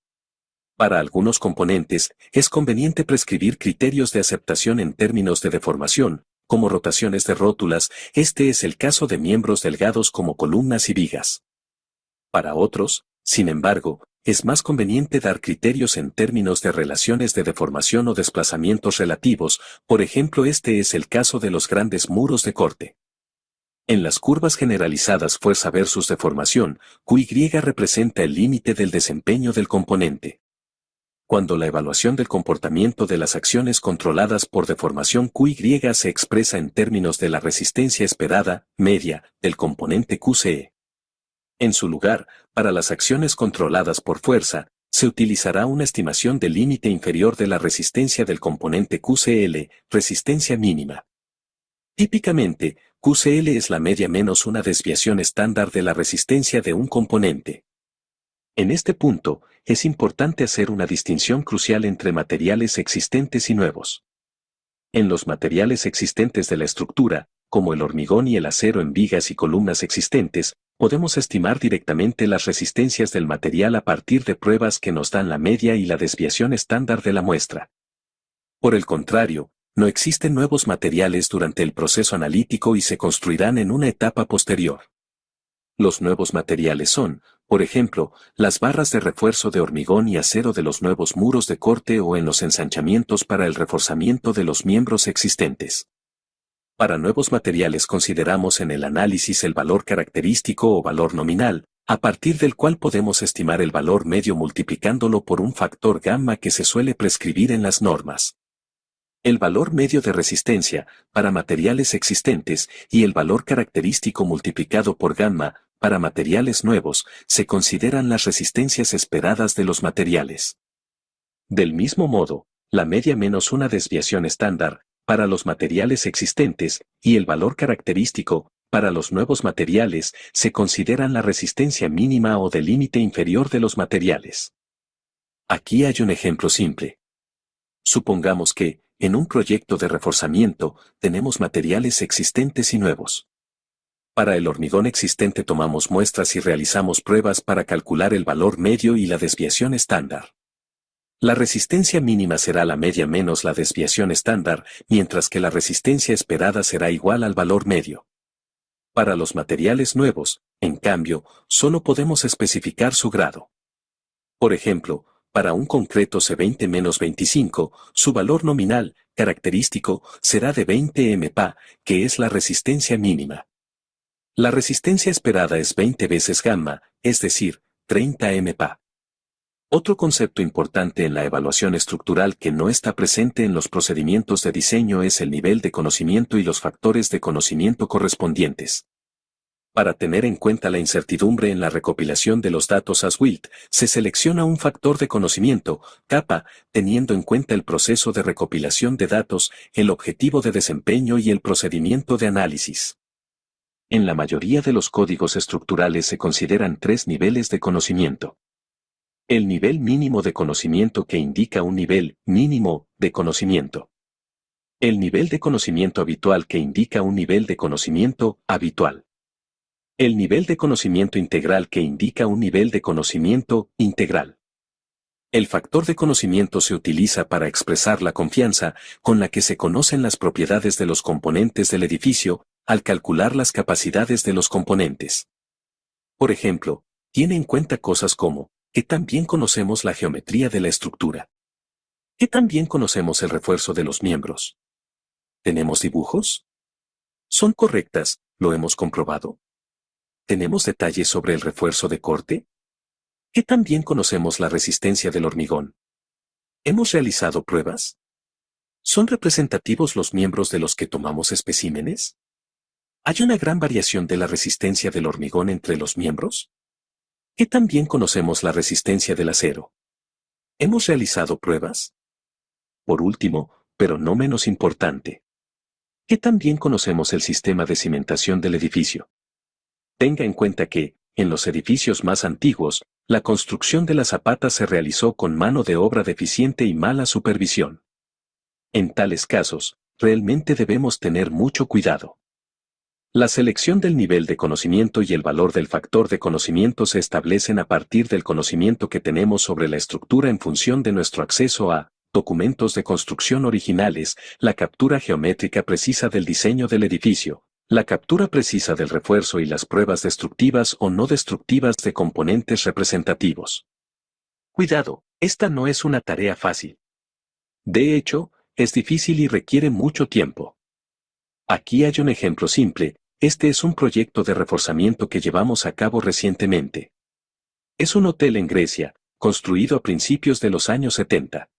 Para algunos componentes, es conveniente prescribir criterios de aceptación en términos de deformación, como rotaciones de rótulas. Este es el caso de miembros delgados como columnas y vigas. Para otros, sin embargo, es más conveniente dar criterios en términos de relaciones de deformación o desplazamientos relativos. Por ejemplo, este es el caso de los grandes muros de corte. En las curvas generalizadas fuerza versus deformación, QY representa el límite del desempeño del componente. Cuando la evaluación del comportamiento de las acciones controladas por deformación QY se expresa en términos de la resistencia esperada, media, del componente QCE. En su lugar, para las acciones controladas por fuerza, se utilizará una estimación del límite inferior de la resistencia del componente QCL, resistencia mínima. Típicamente, QCL es la media menos una desviación estándar de la resistencia de un componente. En este punto, es importante hacer una distinción crucial entre materiales existentes y nuevos. En los materiales existentes de la estructura, como el hormigón y el acero en vigas y columnas existentes, podemos estimar directamente las resistencias del material a partir de pruebas que nos dan la media y la desviación estándar de la muestra. Por el contrario, no existen nuevos materiales durante el proceso analítico y se construirán en una etapa posterior. Los nuevos materiales son, por ejemplo, las barras de refuerzo de hormigón y acero de los nuevos muros de corte o en los ensanchamientos para el reforzamiento de los miembros existentes. Para nuevos materiales consideramos en el análisis el valor característico o valor nominal, a partir del cual podemos estimar el valor medio multiplicándolo por un factor gamma que se suele prescribir en las normas. El valor medio de resistencia, para materiales existentes, y el valor característico multiplicado por gamma, para materiales nuevos, se consideran las resistencias esperadas de los materiales. Del mismo modo, la media menos una desviación estándar, para los materiales existentes, y el valor característico, para los nuevos materiales, se consideran la resistencia mínima o del límite inferior de los materiales. Aquí hay un ejemplo simple. Supongamos que, en un proyecto de reforzamiento, tenemos materiales existentes y nuevos. Para el hormigón existente tomamos muestras y realizamos pruebas para calcular el valor medio y la desviación estándar. La resistencia mínima será la media menos la desviación estándar, mientras que la resistencia esperada será igual al valor medio. Para los materiales nuevos, en cambio, solo podemos especificar su grado. Por ejemplo, para un concreto C20-25, su valor nominal, característico, será de 20 MPa, que es la resistencia mínima. La resistencia esperada es 20 veces gamma, es decir, 30 MPa. Otro concepto importante en la evaluación estructural que no está presente en los procedimientos de diseño es el nivel de conocimiento y los factores de conocimiento correspondientes. Para tener en cuenta la incertidumbre en la recopilación de los datos as-built, se selecciona un factor de conocimiento, kappa, teniendo en cuenta el proceso de recopilación de datos, el objetivo de desempeño y el procedimiento de análisis. En la mayoría de los códigos estructurales se consideran tres niveles de conocimiento. El nivel mínimo de conocimiento que indica un nivel mínimo de conocimiento. El nivel de conocimiento habitual que indica un nivel de conocimiento habitual. El nivel de conocimiento integral que indica un nivel de conocimiento integral. El factor de conocimiento se utiliza para expresar la confianza con la que se conocen las propiedades de los componentes del edificio, al calcular las capacidades de los componentes. Por ejemplo, tiene en cuenta cosas como, que también conocemos la geometría de la estructura. Que también conocemos el refuerzo de los miembros. ¿Tenemos dibujos? ¿Son correctas? ¿Lo hemos comprobado? ¿Tenemos detalles sobre el refuerzo de corte? ¿Que también conocemos la resistencia del hormigón? ¿Hemos realizado pruebas? ¿Son representativos los miembros de los que tomamos especímenes? ¿Hay una gran variación de la resistencia del hormigón entre los miembros? ¿Que también conocemos la resistencia del acero? ¿Hemos realizado pruebas? Por último, pero no menos importante, ¿que también conocemos el sistema de cimentación del edificio? Tenga en cuenta que, en los edificios más antiguos, la construcción de las zapatas se realizó con mano de obra deficiente y mala supervisión. En tales casos, realmente debemos tener mucho cuidado. La selección del nivel de conocimiento y el valor del factor de conocimiento se establecen a partir del conocimiento que tenemos sobre la estructura en función de nuestro acceso a documentos de construcción originales, la captura geométrica precisa del diseño del edificio, la captura precisa del refuerzo y las pruebas destructivas o no destructivas de componentes representativos. Cuidado, esta no es una tarea fácil. De hecho, es difícil y requiere mucho tiempo. Aquí hay un ejemplo simple. Este es un proyecto de reforzamiento que llevamos a cabo recientemente. Es un hotel en Grecia, construido a principios de los años 70.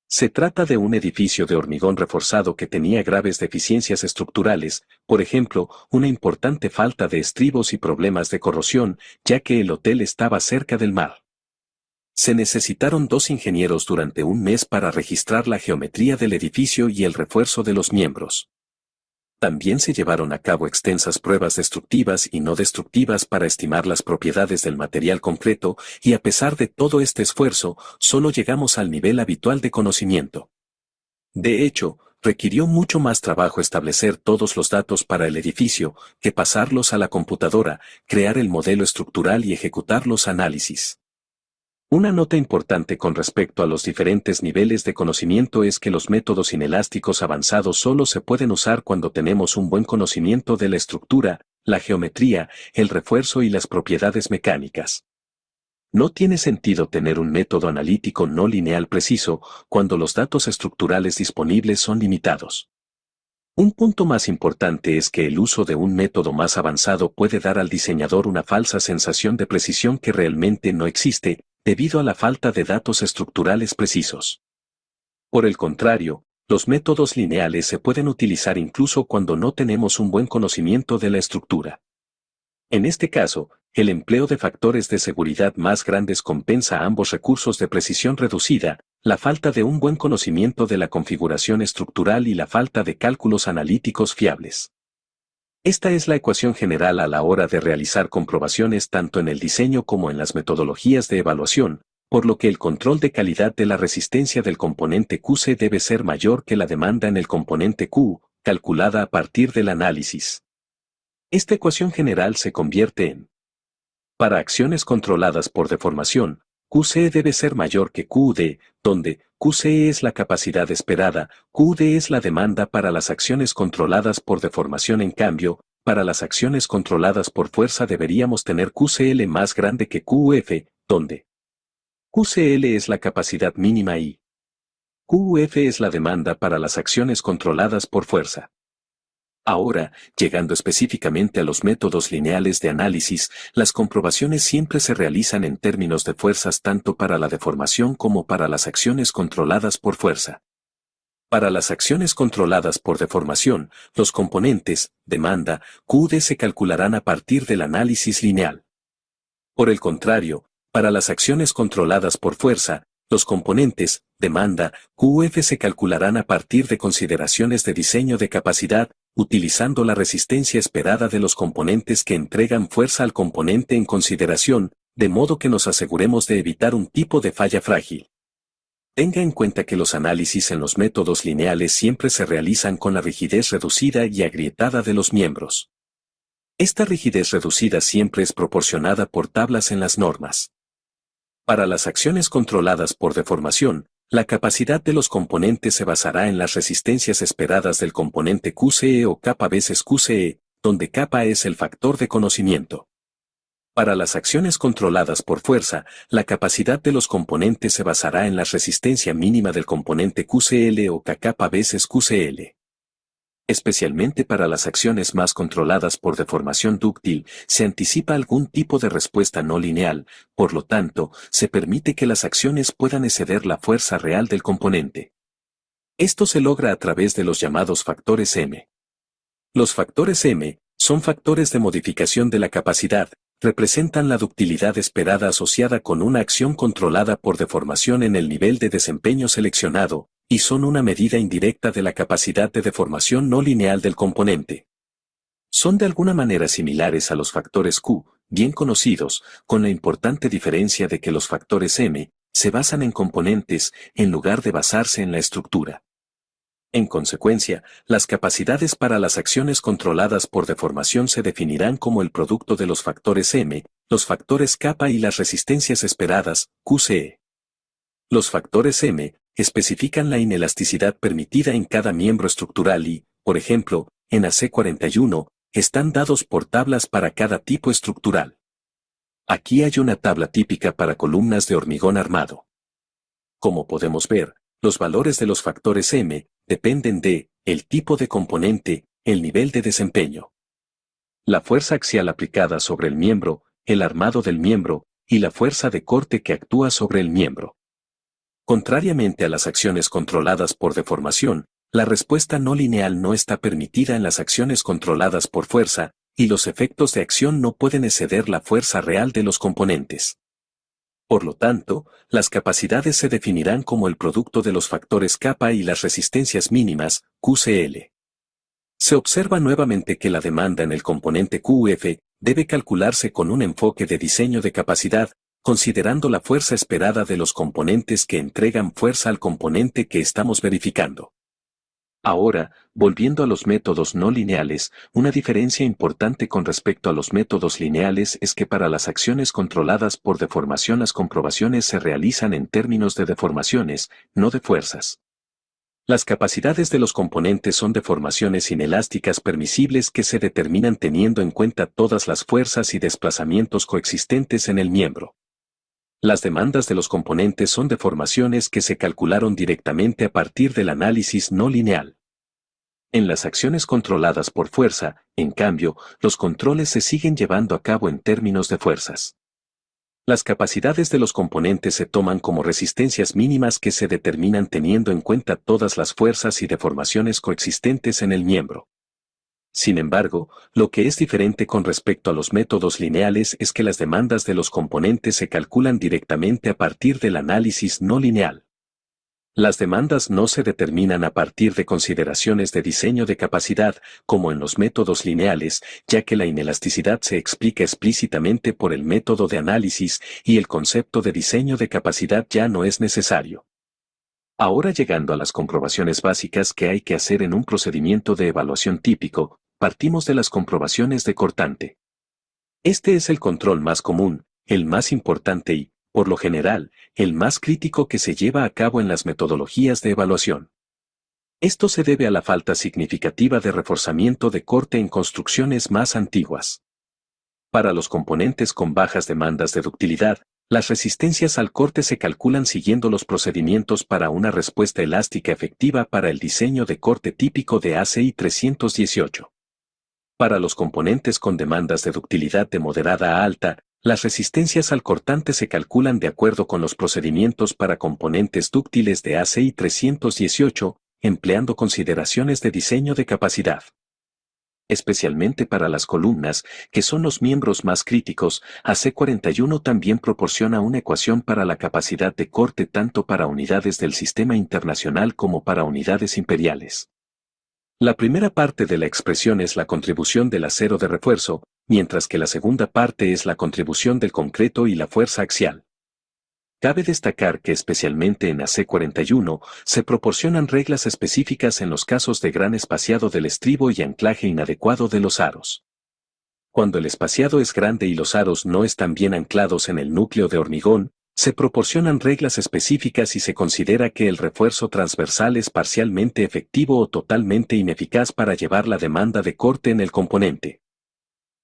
Se trata de un edificio de hormigón reforzado que tenía graves deficiencias estructurales, por ejemplo, una importante falta de estribos y problemas de corrosión, ya que el hotel estaba cerca del mar. Se necesitaron 2 ingenieros durante un mes para registrar la geometría del edificio y el refuerzo de los miembros. También se llevaron a cabo extensas pruebas destructivas y no destructivas para estimar las propiedades del material concreto, y a pesar de todo este esfuerzo, solo llegamos al nivel habitual de conocimiento. De hecho, requirió mucho más trabajo establecer todos los datos para el edificio, que pasarlos a la computadora, crear el modelo estructural y ejecutar los análisis. Una nota importante con respecto a los diferentes niveles de conocimiento es que los métodos inelásticos avanzados solo se pueden usar cuando tenemos un buen conocimiento de la estructura, la geometría, el refuerzo y las propiedades mecánicas. No tiene sentido tener un método analítico no lineal preciso cuando los datos estructurales disponibles son limitados. Un punto más importante es que el uso de un método más avanzado puede dar al diseñador una falsa sensación de precisión que realmente no existe, debido a la falta de datos estructurales precisos. Por el contrario, los métodos lineales se pueden utilizar incluso cuando no tenemos un buen conocimiento de la estructura. En este caso, el empleo de factores de seguridad más grandes compensa ambos recursos de precisión reducida, la falta de un buen conocimiento de la configuración estructural y la falta de cálculos analíticos fiables. Esta es la ecuación general a la hora de realizar comprobaciones tanto en el diseño como en las metodologías de evaluación, por lo que el control de calidad de la resistencia del componente QC debe ser mayor que la demanda en el componente Q, calculada a partir del análisis. Esta ecuación general se convierte en: para acciones controladas por deformación, QC debe ser mayor que QD, donde QC es la capacidad esperada, QD es la demanda para las acciones controladas por deformación. En cambio, para las acciones controladas por fuerza deberíamos tener QCL más grande que QF, donde QCL es la capacidad mínima y QF es la demanda para las acciones controladas por fuerza. Ahora, llegando específicamente a los métodos lineales de análisis, las comprobaciones siempre se realizan en términos de fuerzas tanto para la deformación como para las acciones controladas por fuerza. Para las acciones controladas por deformación, los componentes, demanda, QD se calcularán a partir del análisis lineal. Por el contrario, para las acciones controladas por fuerza, los componentes, demanda, QF se calcularán a partir de consideraciones de diseño de capacidad, utilizando la resistencia esperada de los componentes que entregan fuerza al componente en consideración, de modo que nos aseguremos de evitar un tipo de falla frágil. Tenga en cuenta que los análisis en los métodos lineales siempre se realizan con la rigidez reducida y agrietada de los miembros. Esta rigidez reducida siempre es proporcionada por tablas en las normas. Para las acciones controladas por deformación, la capacidad de los componentes se basará en las resistencias esperadas del componente QCE o kappa veces QCE, donde kappa es el factor de conocimiento. Para las acciones controladas por fuerza, la capacidad de los componentes se basará en la resistencia mínima del componente QCL o Kk veces QCL. Especialmente para las acciones más controladas por deformación dúctil, se anticipa algún tipo de respuesta no lineal, por lo tanto, se permite que las acciones puedan exceder la fuerza real del componente. Esto se logra a través de los llamados factores M. Los factores M son factores de modificación de la capacidad, representan la ductilidad esperada asociada con una acción controlada por deformación en el nivel de desempeño seleccionado, y son una medida indirecta de la capacidad de deformación no lineal del componente. Son de alguna manera similares a los factores Q, bien conocidos, con la importante diferencia de que los factores M se basan en componentes en lugar de basarse en la estructura. En consecuencia, las capacidades para las acciones controladas por deformación se definirán como el producto de los factores M, los factores kappa y las resistencias esperadas, QCE. Los factores M especifican la inelasticidad permitida en cada miembro estructural y, por ejemplo, en AC41, están dados por tablas para cada tipo estructural. Aquí hay una tabla típica para columnas de hormigón armado. Como podemos ver, los valores de los factores M dependen de el tipo de componente, el nivel de desempeño, la fuerza axial aplicada sobre el miembro, el armado del miembro, y la fuerza de corte que actúa sobre el miembro. Contrariamente a las acciones controladas por deformación, la respuesta no lineal no está permitida en las acciones controladas por fuerza, y los efectos de acción no pueden exceder la fuerza real de los componentes. Por lo tanto, las capacidades se definirán como el producto de los factores kappa y las resistencias mínimas, QCL. Se observa nuevamente que la demanda en el componente QF debe calcularse con un enfoque de diseño de capacidad, considerando la fuerza esperada de los componentes que entregan fuerza al componente que estamos verificando. Ahora, volviendo a los métodos no lineales, una diferencia importante con respecto a los métodos lineales es que para las acciones controladas por deformación las comprobaciones se realizan en términos de deformaciones, no de fuerzas. Las capacidades de los componentes son deformaciones inelásticas permisibles que se determinan teniendo en cuenta todas las fuerzas y desplazamientos coexistentes en el miembro. Las demandas de los componentes son deformaciones que se calcularon directamente a partir del análisis no lineal. En las acciones controladas por fuerza, en cambio, los controles se siguen llevando a cabo en términos de fuerzas. Las capacidades de los componentes se toman como resistencias mínimas que se determinan teniendo en cuenta todas las fuerzas y deformaciones coexistentes en el miembro. Sin embargo, lo que es diferente con respecto a los métodos lineales es que las demandas de los componentes se calculan directamente a partir del análisis no lineal. Las demandas no se determinan a partir de consideraciones de diseño de capacidad, como en los métodos lineales, ya que la inelasticidad se explica explícitamente por el método de análisis y el concepto de diseño de capacidad ya no es necesario. Ahora llegando a las comprobaciones básicas que hay que hacer en un procedimiento de evaluación típico, partimos de las comprobaciones de cortante. Este es el control más común, el más importante y, por lo general, el más crítico que se lleva a cabo en las metodologías de evaluación. Esto se debe a la falta significativa de reforzamiento de corte en construcciones más antiguas. Para los componentes con bajas demandas de ductilidad, las resistencias al corte se calculan siguiendo los procedimientos para una respuesta elástica efectiva para el diseño de corte típico de ACI 318. Para los componentes con demandas de ductilidad de moderada a alta, las resistencias al cortante se calculan de acuerdo con los procedimientos para componentes dúctiles de ACI 318, empleando consideraciones de diseño de capacidad. Especialmente para las columnas, que son los miembros más críticos, AC41 también proporciona una ecuación para la capacidad de corte tanto para unidades del sistema internacional como para unidades imperiales. La primera parte de la expresión es la contribución del acero de refuerzo, mientras que la segunda parte es la contribución del concreto y la fuerza axial. Cabe destacar que especialmente en AC41 se proporcionan reglas específicas en los casos de gran espaciado del estribo y anclaje inadecuado de los aros. Cuando el espaciado es grande y los aros no están bien anclados en el núcleo de hormigón, se proporcionan reglas específicas y se considera que el refuerzo transversal es parcialmente efectivo o totalmente ineficaz para llevar la demanda de corte en el componente.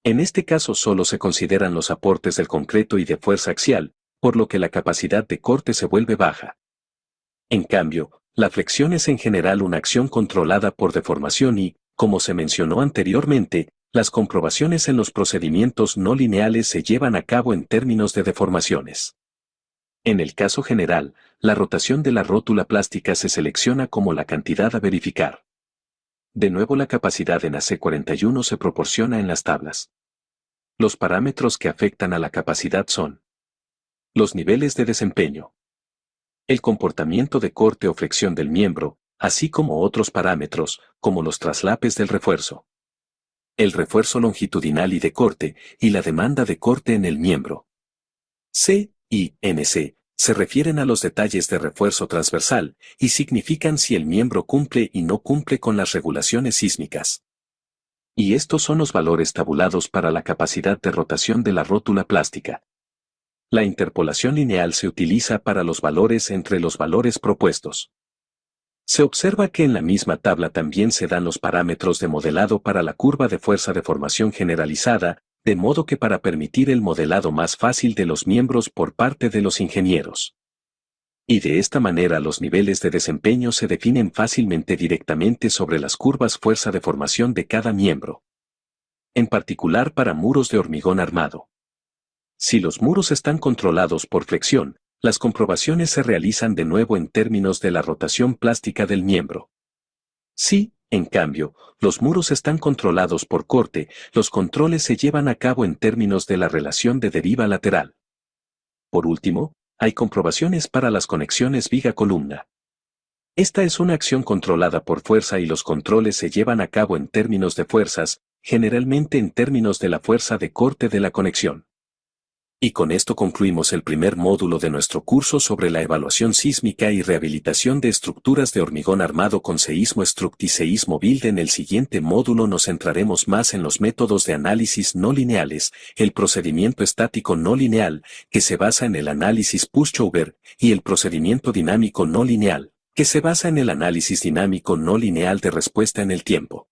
En este caso solo se consideran los aportes del concreto y de fuerza axial, por lo que la capacidad de corte se vuelve baja. En cambio, la flexión es en general una acción controlada por deformación y, como se mencionó anteriormente, las comprobaciones en los procedimientos no lineales se llevan a cabo en términos de deformaciones. En el caso general, la rotación de la rótula plástica se selecciona como la cantidad a verificar. De nuevo, la capacidad en AC41 se proporciona en las tablas. Los parámetros que afectan a la capacidad son los niveles de desempeño, el comportamiento de corte o flexión del miembro, así como otros parámetros, como los traslapes del refuerzo, el refuerzo longitudinal y de corte, y la demanda de corte en el miembro. C y NC se refieren a los detalles de refuerzo transversal, y significan si el miembro cumple y no cumple con las regulaciones sísmicas. Y estos son los valores tabulados para la capacidad de rotación de la rótula plástica. La interpolación lineal se utiliza para los valores entre los valores propuestos. Se observa que en la misma tabla también se dan los parámetros de modelado para la curva de fuerza de formación generalizada, de modo que para permitir el modelado más fácil de los miembros por parte de los ingenieros. Y de esta manera los niveles de desempeño se definen fácilmente directamente sobre las curvas fuerza de formación de cada miembro. En particular para muros de hormigón armado. Si los muros están controlados por flexión, las comprobaciones se realizan de nuevo en términos de la rotación plástica del miembro. Si, en cambio, los muros están controlados por corte, los controles se llevan a cabo en términos de la relación de deriva lateral. Por último, hay comprobaciones para las conexiones viga-columna. Esta es una acción controlada por fuerza y los controles se llevan a cabo en términos de fuerzas, generalmente en términos de la fuerza de corte de la conexión. Y con esto concluimos el primer módulo de nuestro curso sobre la evaluación sísmica y rehabilitación de estructuras de hormigón armado con Seismostruct y Seismobuild. En el siguiente módulo nos centraremos más en los métodos de análisis no lineales, el procedimiento estático no lineal, que se basa en el análisis pushover, y el procedimiento dinámico no lineal, que se basa en el análisis dinámico no lineal de respuesta en el tiempo.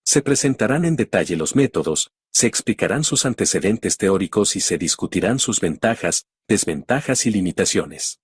Se presentarán en detalle los métodos, se explicarán sus antecedentes teóricos y se discutirán sus ventajas, desventajas y limitaciones.